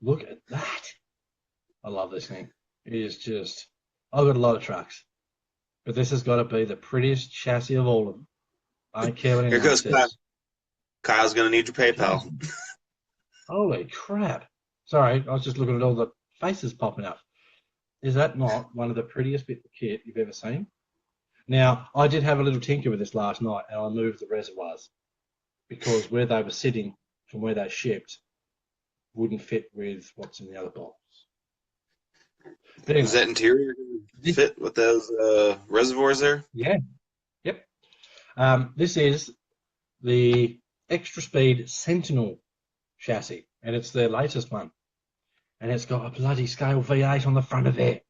Look at that. I love this thing. It is just, I've got a lot of trucks, but this has got to be the prettiest chassis of all of them. I don't care what Here anyone goes says. Kyle. Kyle's going to need your PayPal. Holy crap. Sorry, I was just looking at all the faces popping up. Is that not one of the prettiest bits of kit you've ever seen? Now, I did have a little tinker with this last night, and I moved the reservoirs because where they were sitting from where they shipped wouldn't fit with what's in the other box. But anyway, Is that interior fit with those reservoirs there? Yeah. Yep. This is the Extra Speed Sentinel chassis, and it's their latest one. And it's got a bloody scale V8 on the front of it.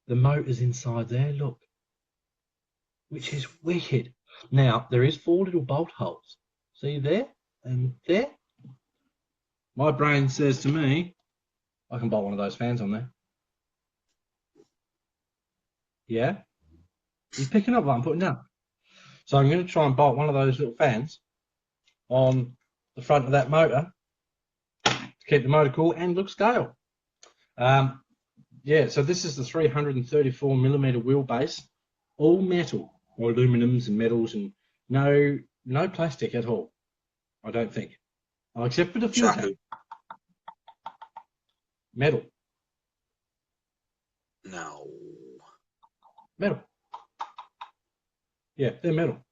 The motor's inside there, look. Which is wicked. Now, there is 4 little bolt holes. See there and there? My brain says to me, I can bolt one of those fans on there. Yeah? He's picking up what I'm putting down. So I'm going to try and bolt one of those little fans on the front of that motor to keep the motor cool and look scale. Yeah, so this is the 334 millimeter wheelbase, all metal, or aluminums and metals, and no plastic at all, I don't think. Oh, except for the fuel tank. Metal. No. Metal. Yeah, they're metal.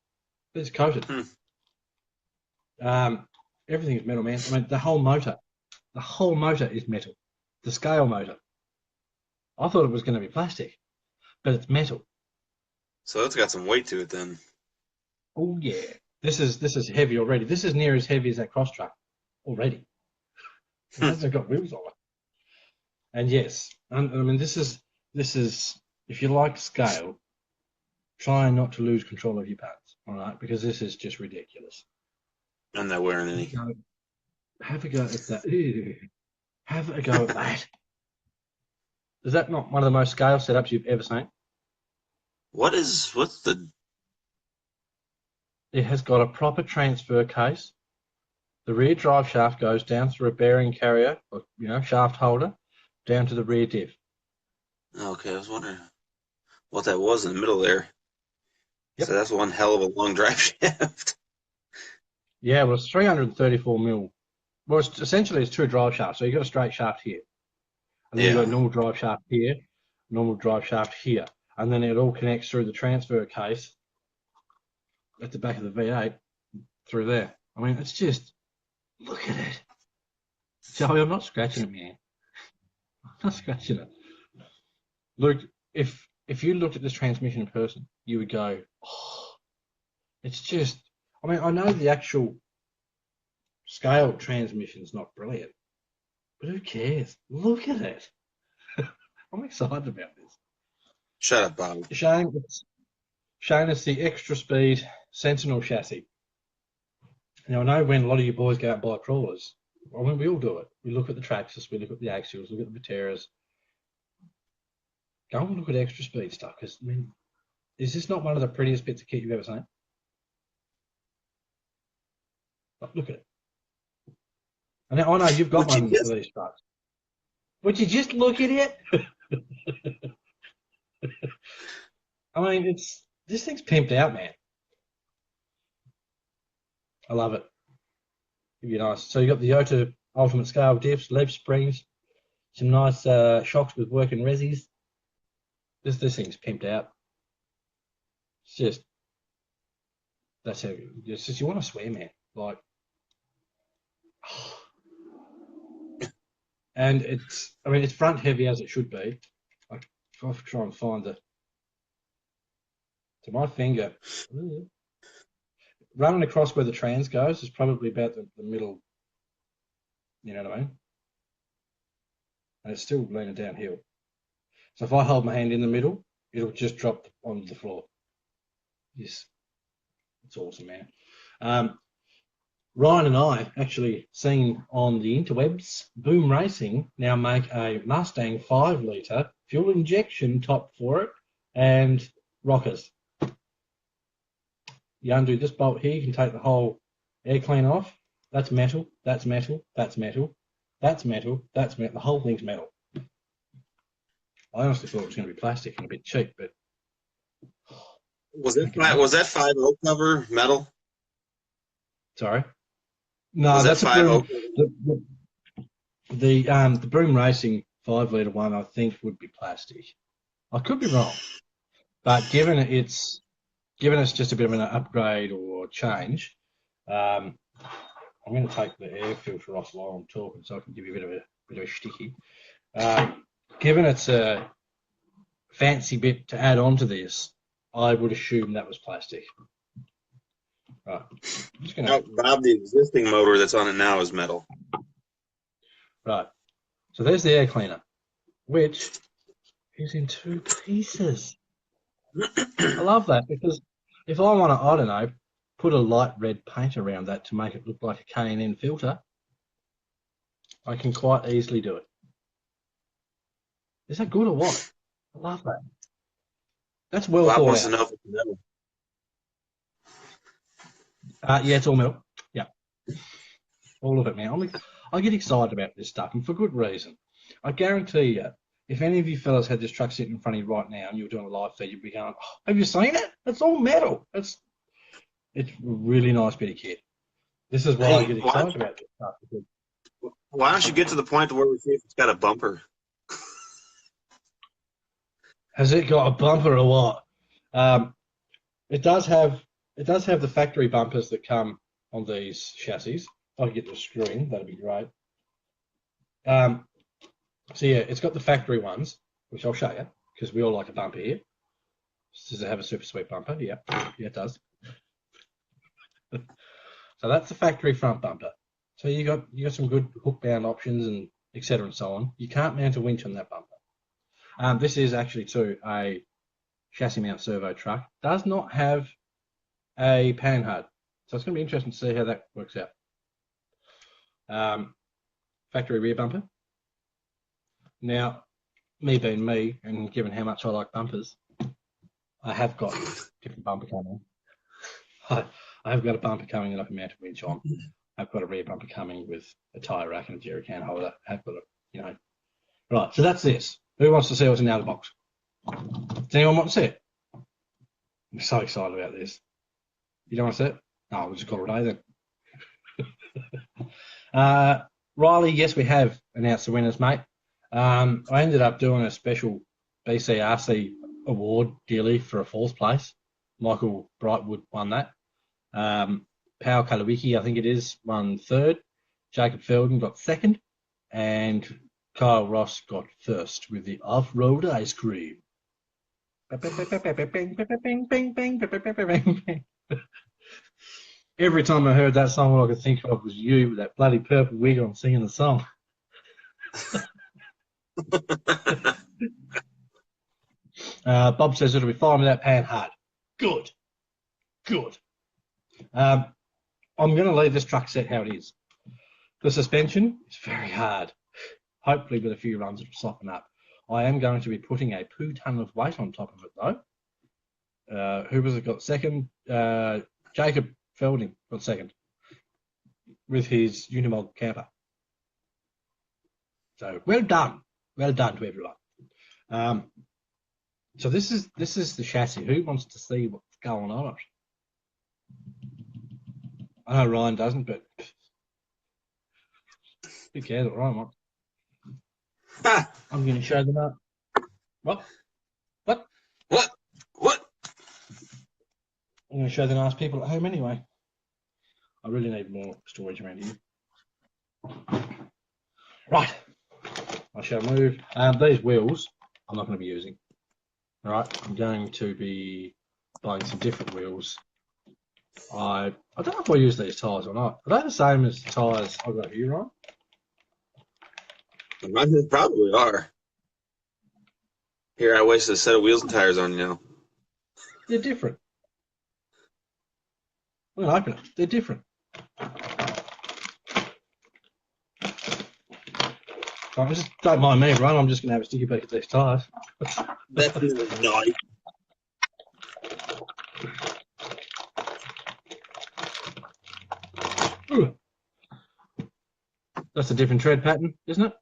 They're just coated. Everything is metal, man. I mean, the whole motor is metal. The scale motor. I thought it was going to be plastic, but it's metal. So it's got some weight to it then. Oh yeah, this is heavy already. This is near as heavy as that cross truck already. It hasn't got wheels on it. And yes, I mean this is if you like scale, try not to lose control of your parts, all right? Because this is just ridiculous. I'm not wearing any. Have a go at that. Ew. Have a go at that. Is that not one of the most scale setups you've ever seen? What's the It has got a proper transfer case. The rear drive shaft goes down through a bearing carrier, or, shaft holder, down to the rear diff. Okay, I was wondering what that was in the middle there. Yep. So that's one hell of a long drive shaft. Yeah, well, it's 334 mil. Well, essentially it's two drive shafts. So you've got a straight shaft here, and then you've got a normal drive shaft here, normal drive shaft here, and then it all connects through the transfer case at the back of the V8 through there. I mean, it's just, look at it. Joey, I'm not scratching it, man. I'm not scratching it. Look, if you looked at this transmission in person, you would go, oh, it's just, I mean, I know the actual scaled transmission's not brilliant, but who cares? Look at it. I'm excited about this. Shut up, Bob. Shane, it's the extra speed Sentinel chassis. Now, I know when a lot of you boys go out and buy crawlers, I mean, we all do it. We look at the Traxxas, we look at the Axials, look at the Viteras. Go and look at extra speed stuff, because, I mean, is this not one of the prettiest bits of kit you've ever seen? Look at it. And I know you've got one of these trucks. Would you just look at it? I mean, this thing's pimped out, man. I love it. It'd be nice. So you got the Yota Ultimate Scale diffs, leaf springs, some nice shocks with working resis. This thing's pimped out. It's just, that's how, it's just, you want to swear, man. Like, and it's front heavy as it should be. Like, if I try and find to my finger, running across where the trans goes is probably about the middle, you know what I mean? And it's still leaning downhill. So if I hold my hand in the middle, it'll just drop onto the floor. Yes, it's awesome, man. Ryan and I actually seen on the interwebs, Boom Racing now make a Mustang 5-litre fuel injection top for it and rockers. You undo this bolt here, you can take the whole air clean off. That's metal, that's metal, that's metal, that's metal, that's metal. The whole thing's metal. I honestly thought it was going to be plastic and a bit cheap, but was that 5.0 cover metal? Sorry, no, was that's that a Boom. The Boom Racing 5-litre one, I think, would be plastic. I could be wrong, but given it's just a bit of an upgrade or change, I'm going to take the air filter off while I'm talking, so I can give you a bit of a sticky. Given it's a fancy bit to add on to this, I would assume that was plastic. Right. I'm just gonna... Bob, the existing motor that's on it now is metal. Right. So there's the air cleaner, which is in 2 pieces. I love that, because if I want to, I don't know, put a light red paint around that to make it look like a K&N filter, I can quite easily do it. Is that good or what? I love that. That's well Bob thought wants out. to know if it's metal. Yeah, it's all metal. Yeah. All of it, man. I get excited about this stuff, and for good reason. I guarantee you, if any of you fellas had this truck sitting in front of you right now and you were doing a live feed, you'd be going, oh, have you seen it? It's all metal. It's a really nice bit of kit. This is why I get excited about this stuff. Why don't you get to the point where we see if it's got a bumper? Has it got a bumper or what? It does have the factory bumpers that come on these chassis. If I could get the screw in, that'd be great. So yeah, it's got the factory ones, which I'll show you, because we all like a bumper here. Does it have a super sweet bumper? Yeah, it does. So that's the factory front bumper. So you got some good hook bound options and etc. and so on. You can't mount a winch on that bumper. This is actually too a chassis mount servo truck. Does not have a pan HUD, so it's going to be interesting to see how that works out. Factory rear bumper. Now, me being me, and given how much I like bumpers, I have got different bumper coming. I've got a bumper coming that I can mount a winch on. I've got a rear bumper coming with a tyre rack and a jerry can holder. I've got a, Right, so that's this. Who wants to see what's in the other box? Does anyone want to see it? I'm so excited about this. You don't want to see it? No, we'll just call it a day then. Riley, yes, we have announced the winners, mate. I ended up doing a special BCRC award dealie for a fourth place. Michael Brightwood won that. Pao Kalawiki, I think it is, won third. Jacob Felden got second. And Kyle Ross got first with the off-road ice cream. Every time I heard that song, all I could think of was you with that bloody purple wig on singing the song. Bob says it'll be fine without paying hard. Good. I'm going to leave this truck set how it is. The suspension is very hard. Hopefully with a few runs it'll soften up. I am going to be putting a poo ton of weight on top of it though. Who was it got second? Jacob Felding got second with his Unimog camper. So well done to everyone. So this is the chassis. Who wants to see what's going on it? I know Ryan doesn't, but who cares what Ryan wants? I'm going to show them up. What? I'm going to show the nice people at home anyway. I really need more storage around here. Right. I shall move. These wheels I'm not going to be using. All right. I'm going to be buying some different wheels. I don't know if I use these tyres or not. Are they the same as the tyres I've got here, Ryan? They probably are. Here, I wasted a set of wheels and tires on you now. They're different. We'll open it. They're different. Just don't mind me, Ryan. I'm just going to have a sticky peek at these tyres. That's nice. That's a different tread pattern, isn't it?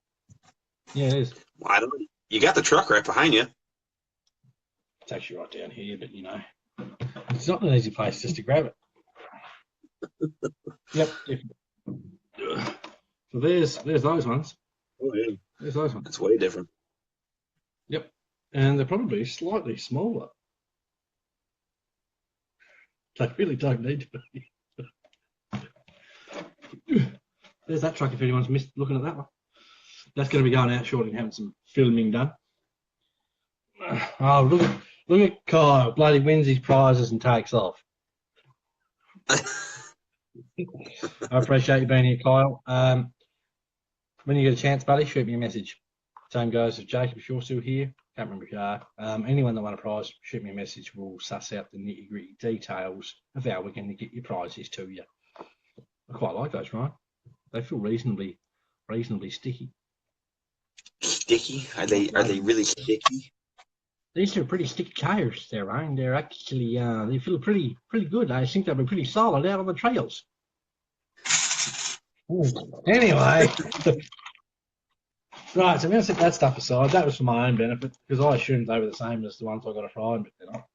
Yeah, it is. Well, I don't know. You got the truck right behind you. It's actually right down here, but it's not an easy place just to grab it. Yep. So there's those ones. Oh yeah. There's those ones. That's way different. Yep. And they're probably slightly smaller. They really don't need to be. There's that truck if anyone's missed looking at that one. That's going to be going out shortly and having some filming done. Oh, look at Kyle. Bloody wins his prizes and takes off. I appreciate you being here, Kyle. When you get a chance, buddy, shoot me a message. Same goes with Jacob, if you're still here. Can't remember if you are. Anyone that won a prize, shoot me a message. We'll suss out the nitty-gritty details of how we're going to get your prizes to you. I quite like those, right? They feel reasonably sticky. Sticky? Are they really sticky? These are pretty sticky tires there, Ryan. They're actually they feel pretty good. I think they'll be pretty solid out on the trails. Anyway, right, so I'm going to set that stuff aside. That was for my own benefit because I assumed they were the same as the ones I got a Friday, but they're not.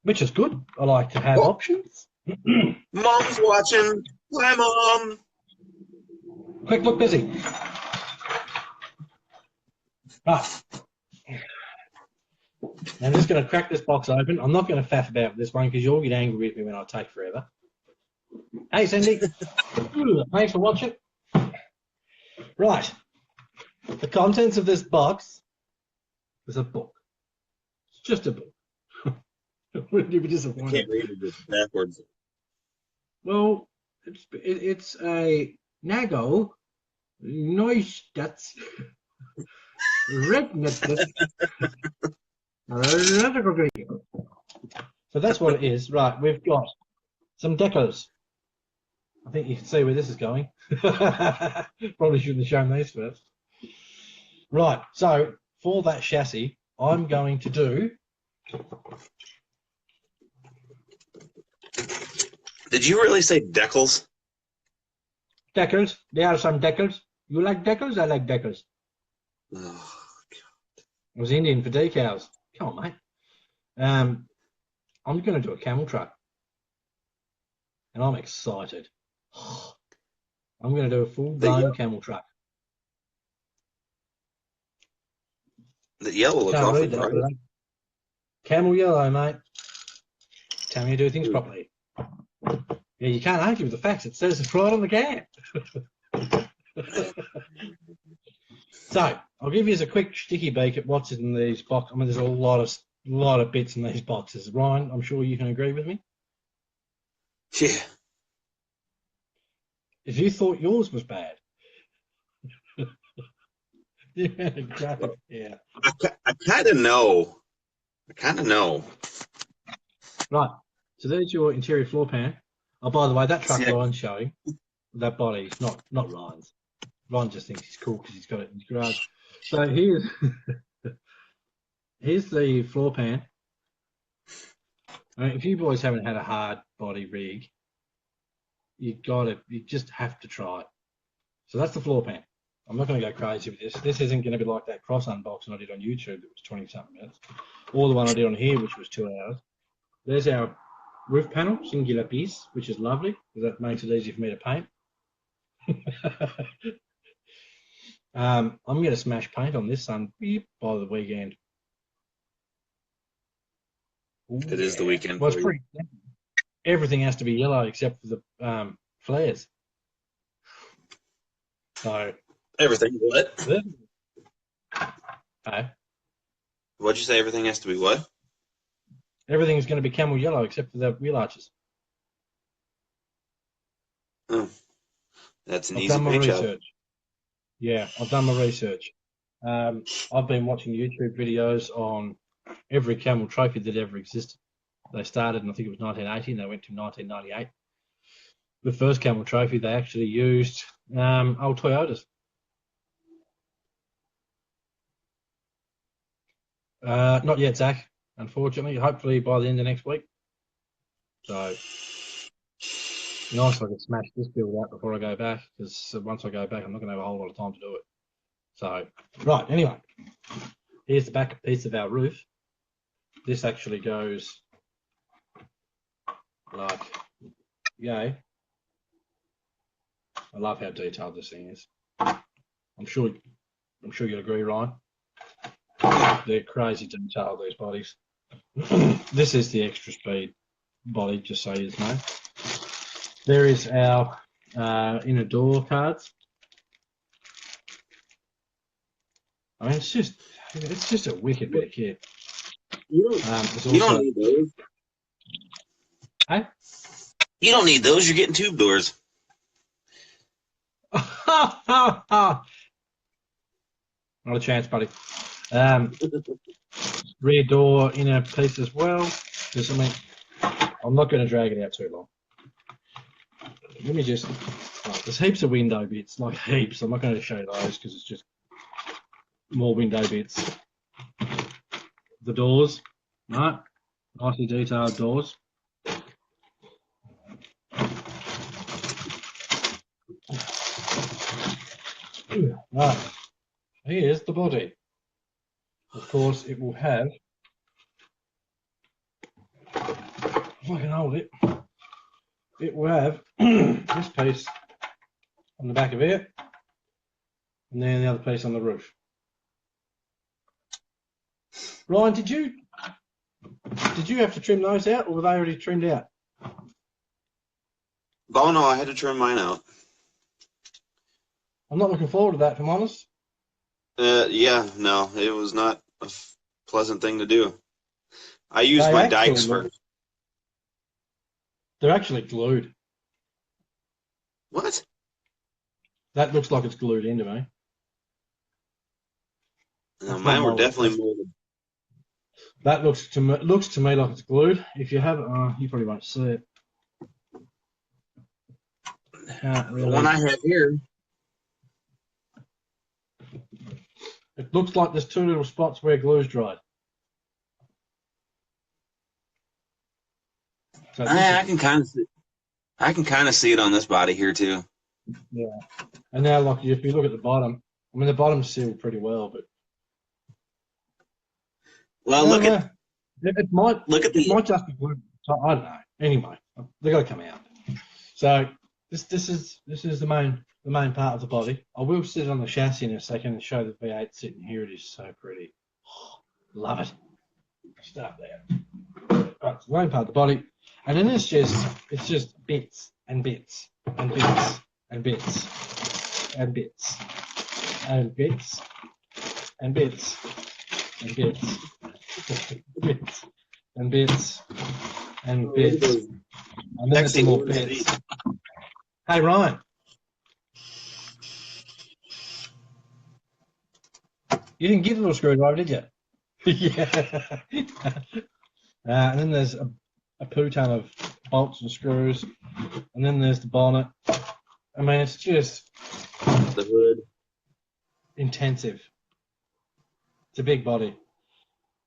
Which is good. I like to have options. Mom's watching. Hi, Mom. Quick, look busy. Right. Now I'm just going to crack this box open. I'm not going to faff about with this one because you'll get angry with me when I take forever. Hey, Cindy. Thanks for watching. Right. The contents of this box is a book. It's just a book. Wouldn't you be disappointed? I can't read it backwards. Well, it's a Nago Neustadt So that's what it is. Right, we've got some decals. I think you can see where this is going. Probably shouldn't have shown these first. Right, so for that chassis, I'm going to do Did you really say decals? Decals. There are some decals. You like decals? I like decals. Oh, I was Indian for decals. Come on, mate. I'm going to do a camel truck. And I'm excited. I'm going to do a full-blown camel truck. The yellow looks Can't awfully read that, bright. but camel yellow, mate. Tell me to do things properly. Yeah, you can't argue with the facts. It says it's right on the can. So I'll give you a quick sticky beak at what's in these boxes. I mean, there's a lot of bits in these boxes. Ryan, I'm sure you can agree with me. Yeah. If you thought yours was bad, yeah, crap it. Yeah. I kind of know. Right. So there's your interior floor pan. Oh, by the way, that truck Yeah. Ryan's showing, that body, not Ryan's. Ryan just thinks he's cool because he's got it in his garage. So here's the floor pan. I mean, if you boys haven't had a hard body rig, you just have to try it. So that's the floor pan. I'm not going to go crazy with this. This isn't going to be like that cross unboxing I did on YouTube that was 20-something minutes, or the one I did on here, which was 2 hours. There's our roof panel, singular piece, which is lovely because that makes it easy for me to paint. I'm going to smash paint on this sun by the weekend. Ooh, It is the weekend. Well, it's pretty. Everything has to be yellow except for the flares. So Everything what? Okay. What'd you say? Everything has to be what? Everything's going to be camel yellow except for the wheel arches. Oh, that's an I've easy done my paint job. research. Yeah, I've done my research. I've been watching YouTube videos on every camel trophy that ever existed. They started in, I think it was 1980, and they went to 1998. The first camel trophy, they actually used old Toyotas. Not yet, Zach, unfortunately. Hopefully by the end of next week. So, nice if I can smash this build out before I go back, because once I go back, I'm not going to have a whole lot of time to do it. So, right, anyway, here's the back piece of our roof. This actually goes like, yay. I love how detailed this thing is. I'm sure you'll agree, Ryan. They're crazy detailed, these bodies. This is the extra speed body, just so you know. There is our inner door cards. I mean, it's just a wicked bit of kit. You don't need those. Hey? You don't need those. You're getting tube doors. Not a chance, buddy. Rear door inner piece as well. Because, I mean, I'm not going to drag it out too long. Let me just. Right, there's heaps of window bits, like heaps. I'm not going to show those because it's just more window bits. The doors, right? Nicely detailed doors. Right, here's the body. Of course, it will have, if I can hold it, it will have this piece on the back of it, and then the other piece on the roof. Ryan, did you have to trim those out, or were they already trimmed out? Oh no, I had to trim mine out. I'm not looking forward to that, if I'm honest. Yeah, no, it was not a pleasant thing to do. I used my dikes first. They're actually glued. What? That looks like it's glued into me. No, mine were definitely molded. That looks to me like it's glued. If you have it, you probably won't see it. Really. The one I have here. It looks like there's two little spots where glue's dried. So I can kind of see. I can kind of see it on this body here too. Yeah. And now, like, if you look at the bottom, I mean, the bottom's sealed pretty well, but Well, I don't know. look at It the might just be glue. So I don't know. Anyway, they got to come out. So this is the main part of the body. I will sit on the chassis in a second and show the V8 sitting here. It is so pretty. Love it. Start there. Right, it's the main part of the body, and then it's just bits and bits and bits and bits and bits and bits and bits and bits bits and bits and bits, and then there's some more bits. Hey Ryan, you didn't get a little screwdriver, did you? Yeah. And then there's a poo ton of bolts and screws, and then there's the bonnet. I mean, it's just the hood. Intensive. It's a big body,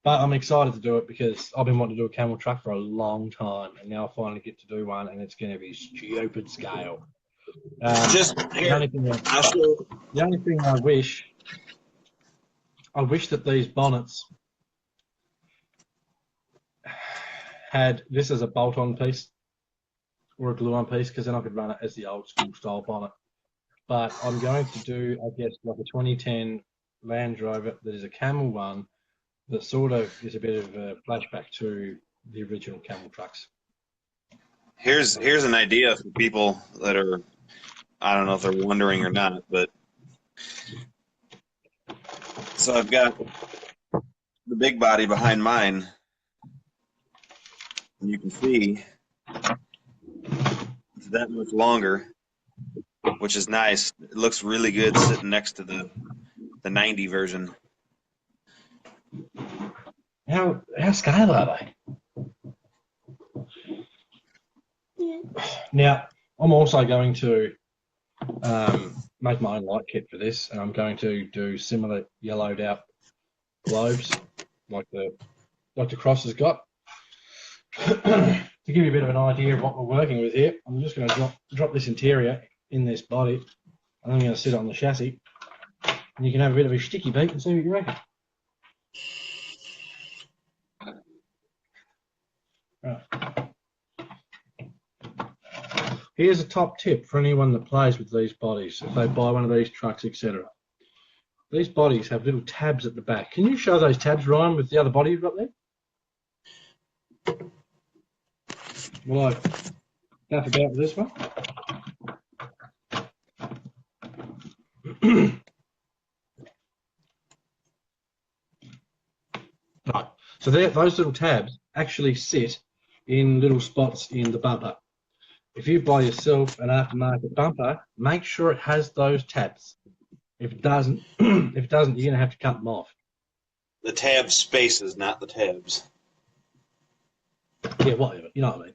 but I'm excited to do it because I've been wanting to do a camel truck for a long time, and now I finally get to do one, and it's going to be stupid scale. The only thing I wish that these bonnets had this as a bolt-on piece or a glue-on piece, because then I could run it as the old school style bonnet. But I'm going to do, I guess, like a 2010 Land Rover that is a camel one that sort of is a bit of a flashback to the original camel trucks. Here's an idea for people that are, I don't know if they're wondering or not, but so I've got the big body behind mine, and you can see it's that much longer, which is nice. It looks really good sitting next to the 90 version. How scale are they? Now, I'm also going to make my own light kit for this, and I'm going to do similar yellowed out globes like the Cross has got. To give you a bit of an idea of what we're working with here, I'm just going to drop this interior in this body, and I'm going to sit it on the chassis, and you can have a bit of a sticky beat and see what you reckon. Right. Here's a top tip for anyone that plays with these bodies, if they buy one of these trucks, etc. These bodies have little tabs at the back. Can you show those tabs, Ryan, with the other body you've got there? Well, I stuff about with this one. Right. So those little tabs actually sit in little spots in the bumper. If you buy yourself an aftermarket bumper, make sure it has those tabs. If it doesn't, you're going to have to cut them off. The tab spaces, not the tabs. Yeah, whatever. You know what I mean.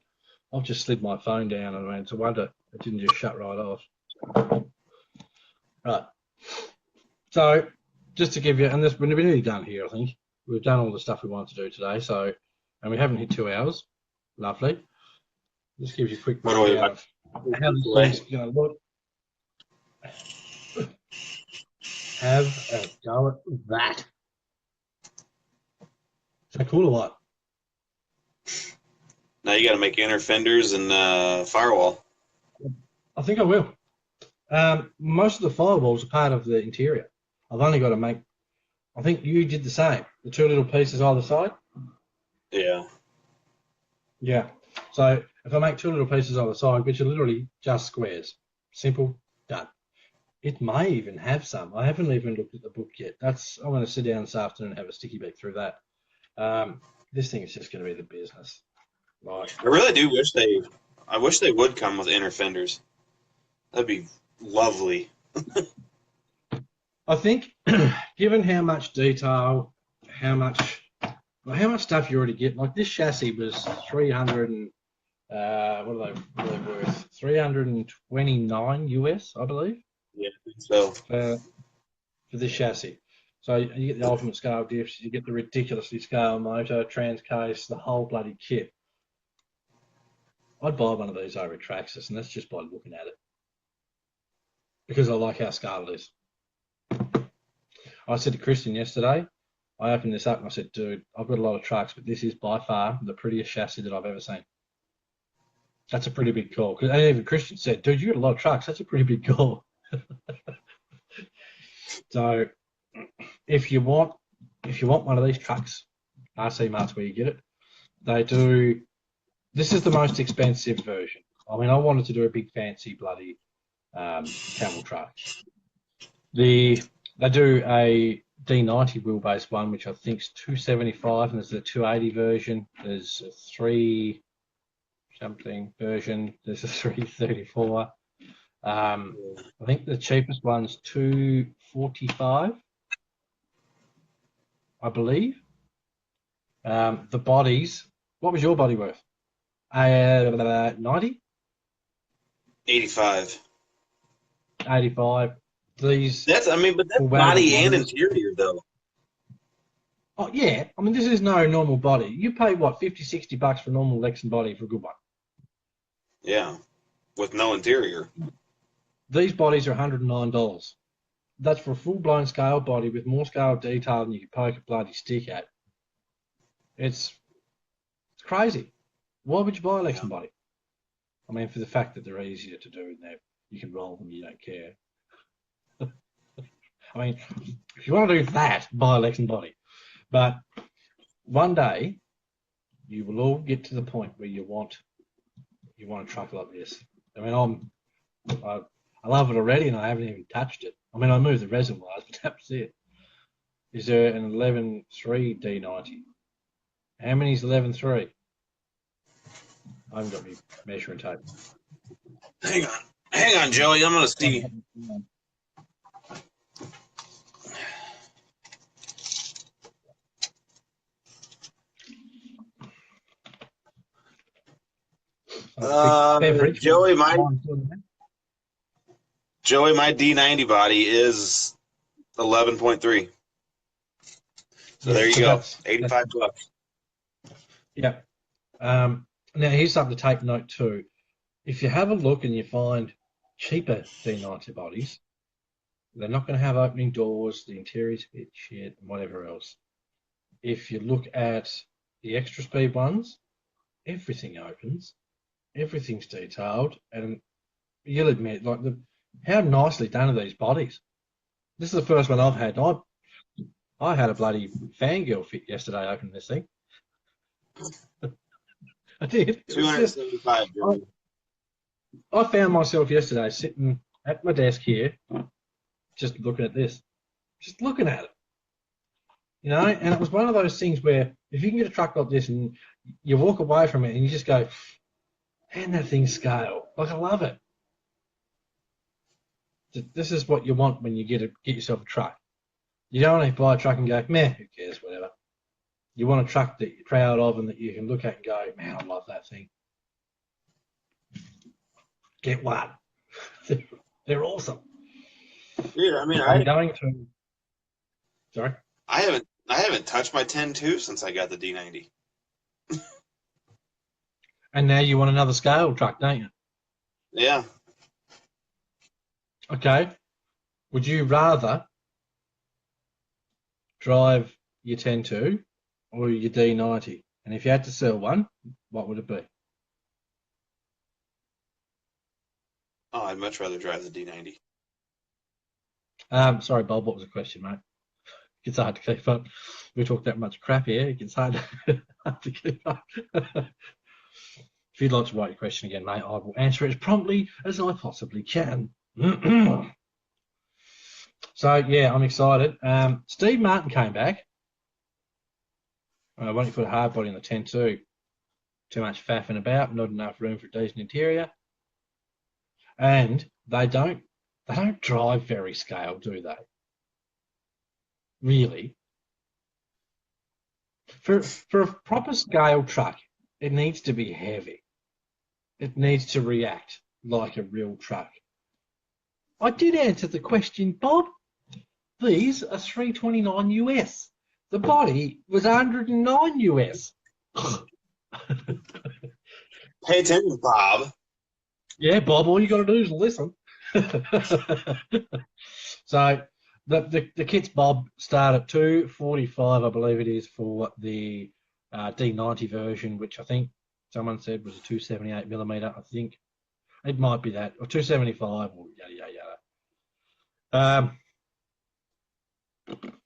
I've just slid my phone down, and it's a wonder it didn't just shut right off. Right. So, just to give you, and this we're nearly done here, I think. We've done all the stuff we wanted to do today, so, and we haven't hit 2 hours. Lovely. This gives you a quick breakdown of how this thing's going to look. Have a go at that. Is that cool or what? Now you got to make inner fenders and firewall. I think I will. Most of the firewalls are part of the interior. I've only got to make, I think you did the same, the two little pieces either side. Yeah. Yeah. So if I make two little pieces either side, which are literally just squares, simple, done. It may even have some. I haven't even looked at the book yet. I'm going to sit down this afternoon and have a sticky beak through that. This thing is just going to be the business. Right. I really do wish I wish they would come with inner fenders. That'd be lovely. I think, given how much detail, how much stuff you already get, like this chassis was 300 and what are they worth? 329 US, I believe. Yeah, I think so. For this chassis. So you get the ultimate scale diffs, you get the ridiculously scale motor, trans case, the whole bloody kit. I'd buy one of these over at Traxxas, and that's just by looking at it. Because I like how scaled it is. I said to Christian yesterday, I opened this up and I said, dude, I've got a lot of trucks, but this is by far the prettiest chassis that I've ever seen. That's a pretty big call. And even Christian said, dude, you got a lot of trucks. That's a pretty big call. So if you want one of these trucks, RC Mart's where you get it. They do. This is the most expensive version. I mean, I wanted to do a big fancy bloody camel truck. They do a D90 wheelbase one, which I think is 275, and there's a 280 version. There's a 3 something version. There's a 334. I think the cheapest one's 245, I believe. The bodies. What was your body worth? 90? 85. 85. These. But that's body and interior though. Oh yeah, I mean this is no normal body. You pay what, $50-$60 for a normal Lexan body for a good one. Yeah, with no interior. These bodies are $109. That's for a full-blown scale body with more scale detail than you can poke a bloody stick at. It's crazy. Why would you buy a Lexan body? I mean, for the fact that they're easier to do and you can roll them, you don't care. I mean, if you want to do that, buy a Lexan body. But one day, you will all get to the point where you want a truck like this. I mean, I love it already, and I haven't even touched it. I mean, I moved the reservoirs, but that's it. Is there an 11.3 D90? How many is 11.3? I haven't got any measuring tape. Hang on, Joey. I'm gonna see. Joey, my D90 body is 11.3. So there you go, $85. Yeah. Now here's something to take note too. If you have a look and you find cheaper D90 bodies, they're not going to have opening doors, the interior's a bit shit, and whatever else. If you look at the extra speed ones, everything opens, everything's detailed, and you'll admit, like, how nicely done are these bodies? This is the first one I've had. I had a bloody fangirl fit yesterday opening this thing. I did. 275. I found myself yesterday sitting at my desk here, just looking at this, just looking at it. You know, and it was one of those things where if you can get a truck like this and you walk away from it and you just go, man, that thing's scale. Like, I love it. This is what you want when you get yourself a truck. You don't want to buy a truck and go, meh, who cares, whatever. You want a truck that you're proud of and that you can look at and go, man, I love that thing. Get one. They're awesome. Yeah, I mean, Sorry? I haven't touched my 10.2 since I got the D90. And now you want another scale truck, don't you? Yeah. Okay. Would you rather drive your 10.2 or your D90? And if you had to sell one, what would it be? Oh, I'd much rather drive the D90. Sorry, Bob, what was the question, mate? It's hard to keep up. We talk that much crap here. It's hard to keep up. If you'd like to write your question again, mate, I will answer it as promptly as I possibly can. So, yeah, I'm excited. Steve Martin came back. Why don't you put a hard body on the 10.2? Too much faffing about, not enough room for a decent interior. And they don't drive very scale, do they? Really? For a proper scale truck, it needs to be heavy. It needs to react like a real truck. I did answer the question, Bob. These are 329 US. The body was 109 US. Pay attention, Bob. Yeah, Bob, all you got to do is listen. So the kits, Bob, start at $245, I believe it is, for the D90 version, which I think someone said was a 278 millimeter. I think it might be that, or 275, or yada yada yada.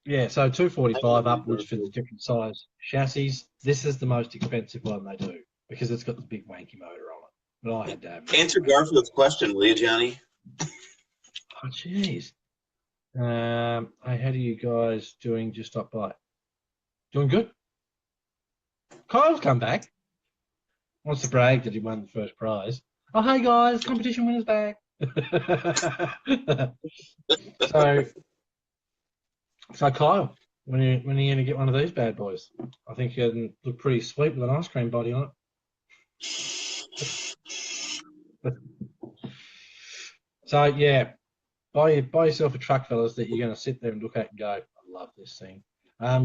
Yeah, so 245 upwards for the different size chassis. This is the most expensive one they do because it's got the big wanky motor on it. But I had to have Answer Garfield's question, will you, Johnny? Oh, jeez. Hey, how are you guys doing? Just stop by. Doing good. Kyle's come back. Wants to brag that he won the first prize. Oh, hey guys, competition winner's back. so, Kyle, when are you going to get one of these bad boys? I think you can look pretty sweet with an ice cream body on it. So yeah, buy yourself a truck, fellas, that you're going to sit there and look at and go, I love this thing.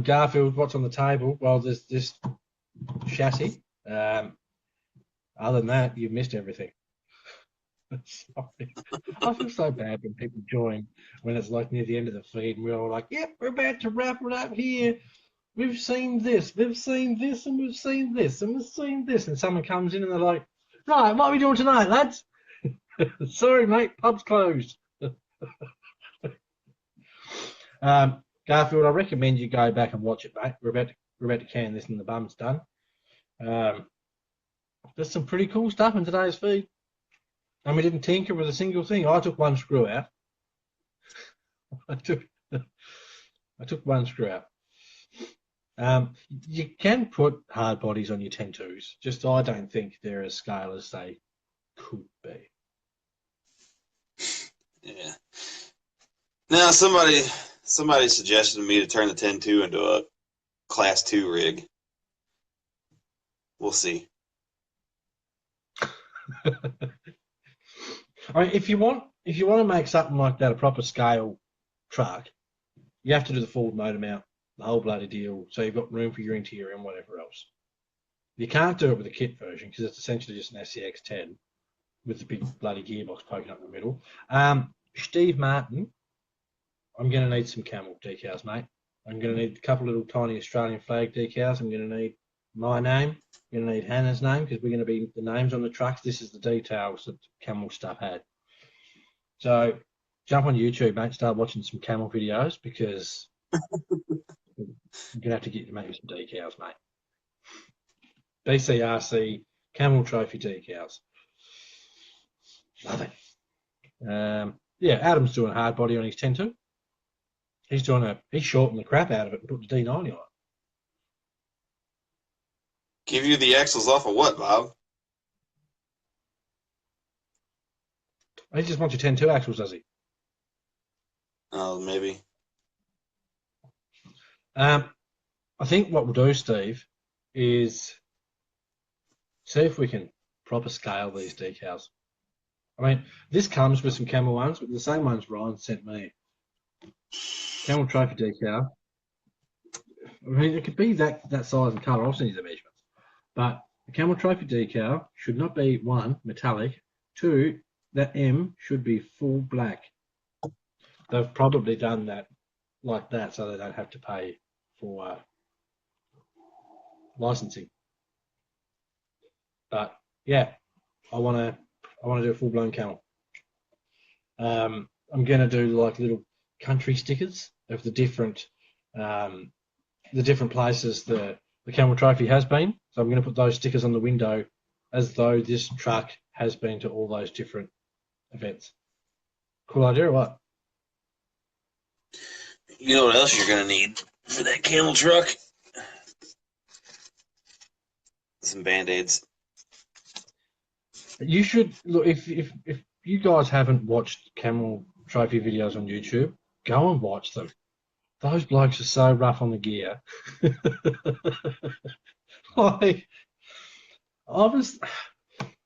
Garfield, what's on the table? Well, there's this chassis. Other than that, you've missed everything. Sorry. I feel so bad when people join when it's like near the end of the feed and we're all like, yep, we're about to wrap it up here. We've seen this, and we've seen this, and we've seen this. And someone comes in and they're like, right, what are we doing tonight, lads? Sorry, mate, pub's closed. Garfield, I recommend you go back and watch it, mate. We're about to can this and the bum's done. There's some pretty cool stuff in today's feed. And we didn't tinker with a single thing. I took one screw out. I took one screw out. You can put hard bodies on your 10.2s. Just I don't think they're as scale as they could be. Yeah. Now somebody suggested to me to turn the 10.2 into a Class 2 rig. We'll see. I mean, if you want to make something like that a proper scale truck, you have to do the forward motor mount, the whole bloody deal, so you've got room for your interior and whatever else. You can't do it with the kit version because it's essentially just an SCX10 with the big bloody gearbox poking up in the middle. Steve Martin, I'm going to need some camel decals, mate. I'm going to need a couple little tiny Australian flag decals. I'm going to need my name. I'm going to need Hannah's name because we're going to be the names on the trucks. This is the details that Camel stuff had. So jump on YouTube, mate. Start watching some Camel videos because I'm going to have to get you to make me some decals, mate. BCRC Camel Trophy decals. Love it. Yeah, Adam's doing a hard body on his 10.2. He's shortened the crap out of it and put the D90 on it. Give you the axles off of what, Bob? He just wants your 10.2 axles, does he? Oh, maybe. I think what we'll do, Steve, is see if we can proper scale these decals. I mean, this comes with some Camel ones, but the same ones Ryan sent me. Camel Trophy decal. I mean, it could be that size and colour. I'll send you the measurements. But the Camel Trophy decal should not be, 1, metallic. 2, that M should be full black. They've probably done that like that so they don't have to pay for licensing. But yeah, I want to do a full blown camel. I'm going to do like little country stickers of the different places the Camel Trophy has been. So I'm going to put those stickers on the window as though this truck has been to all those different events. Cool idea or what? You know what else you're going to need for that Camel truck? Some Band-Aids. You should look if you guys haven't watched Camel Trophy videos on YouTube, go and watch them. Those blokes are so rough on the gear. Like, I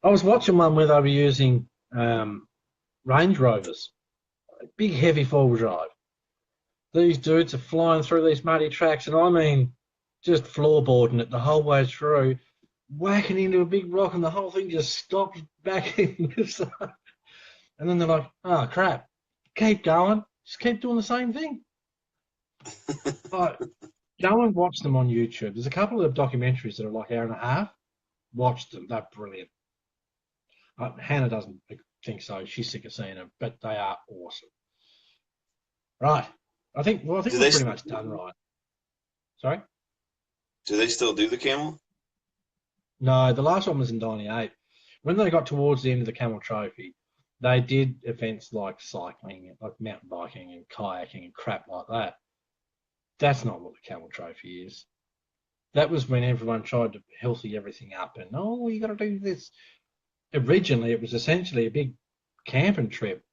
was watching one where they were using Range Rovers, big heavy four-wheel drive. These dudes are flying through these muddy tracks, and I mean, just floorboarding it the whole way through. whacking into a big rock, and the whole thing just stops back in. And then they're like, oh, crap. Keep going. Just keep doing the same thing. Like, go and watch them on YouTube. There's a couple of documentaries that are like hour and a half. Watch them. They're brilliant. Hannah doesn't think so. She's sick of seeing them, but they are awesome. Right. I think we're pretty much done, right? Sorry? Do they still do the camel? No, the last one was in 98. When they got towards the end of the Camel Trophy, they did events like cycling, like mountain biking and kayaking and crap like that. That's not what the Camel Trophy is. That was when everyone tried to healthy everything up and, oh, you got to do this. Originally, it was essentially a big camping trip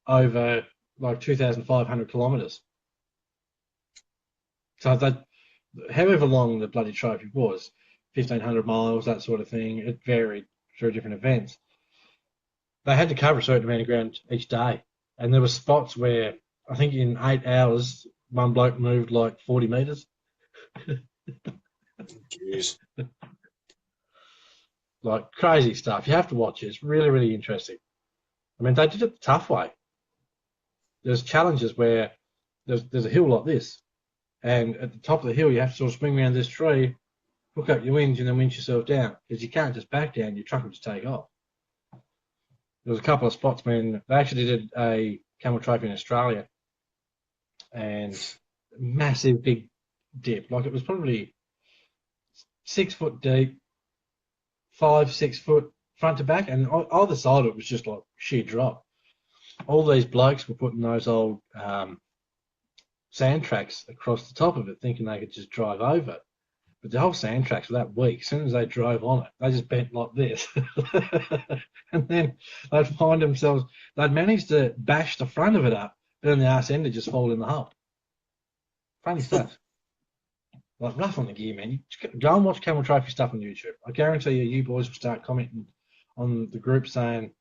over like 2,500 kilometres. So that, however long the bloody trophy was, 1,500 miles, that sort of thing, it varied through different events. They had to cover a certain amount of ground each day. And there were spots where I think in 8 hours, one bloke moved like 40 metres. Jeez. Like crazy stuff. You have to watch it. It's really, really interesting. I mean, they did it the tough way. There's challenges where there's a hill like this, and at the top of the hill, you have to sort of swing around this tree, hook up your winch, and then winch yourself down because you can't just back down. Your truck will just take off. There was a couple of spots when they actually did a camel trophy in Australia, and massive big dip. Like it was probably 6 foot deep, 5, 6 foot front to back, and either side of it was just like sheer drop. All these blokes were putting those old sand tracks across the top of it, thinking they could just drive over it. But the whole sand tracks were that weak. As soon as they drove on it, they just bent like this. And then they'd find themselves, they'd managed to bash the front of it up, but then the arse end would just fall in the hole. Funny stuff. Like rough on the gear, man. You go and watch Camel Trophy stuff on YouTube. I guarantee you boys will start commenting on the group saying,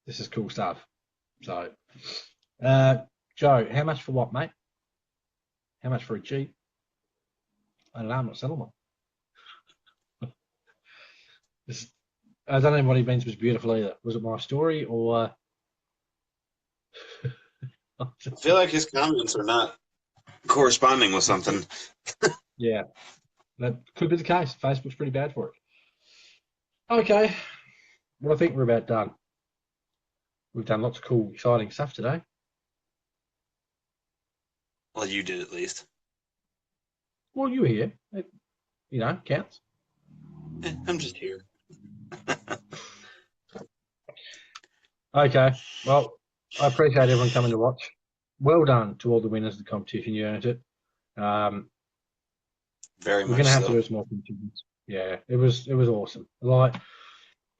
this is cool stuff. So, Joe, how much for what, mate? How much for a Jeep? I don't know, I'm not selling one. I don't know what he means was beautiful either. Was it my story or? I feel like his comments are not corresponding with something. Yeah, that could be the case. Facebook's pretty bad for it. Okay, well, I think we're about done. We've done lots of cool, exciting stuff today. Well, you did at least. Well, you were here. It, counts. I'm just here. Okay, well, I appreciate everyone coming to watch. Well done to all the winners of the competition. You earned it. Very much. We're going to have to do some more competitions. Yeah, it was awesome. Like,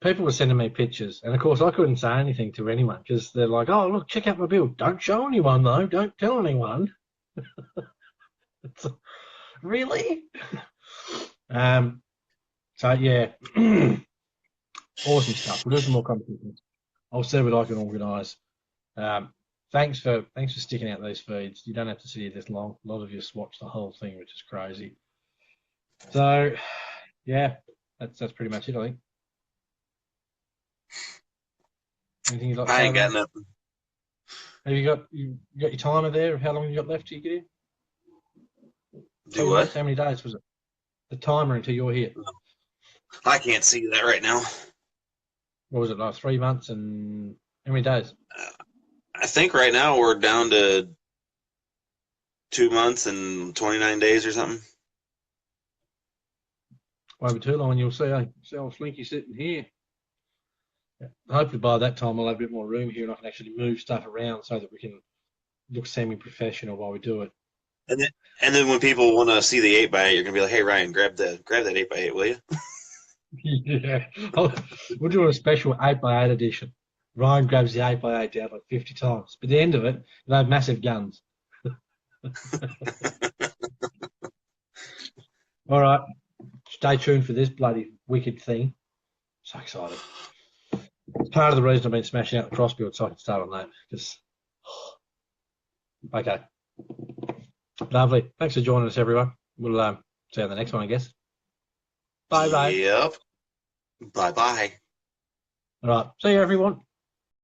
people were sending me pictures, and of course I couldn't say anything to anyone because they're like, "Oh, look, check out my build. Don't show anyone though. Don't tell anyone." Really? So yeah, awesome stuff. We'll do some more competitions. I'll see what I can organise. Thanks for sticking out these feeds. You don't have to sit here this long. A lot of you watch the whole thing, which is crazy. So yeah, that's pretty much it, I think. Anything you'd like to say? I ain't got nothing. Have you got your timer there of how long you got left till you get here? Do what? How many days was it? The timer until you're here. I can't see that right now. What was it, like 3 months and how many days? I think right now we're down to 2 months and 29 days or something. Won't be too long and you'll see old Slinky sitting here. Hopefully by that time I'll have a bit more room here and I can actually move stuff around so that we can look semi-professional while we do it. And then when people want to see the 8x8, you're gonna be like, "Hey Ryan, grab that 8x8, will you?" Yeah, we'll do a special 8x8 edition. Ryan grabs the 8x8 down like 50 times. But at the end of it, they'll have massive guns. All right, stay tuned for this bloody wicked thing. So excited. It's part of the reason I've been smashing out the cross build so I can start on that. Because, okay. Lovely. Thanks for joining us, everyone. We'll see you on the next one, I guess. Bye-bye. Yep. Bye bye. All right. See you, everyone.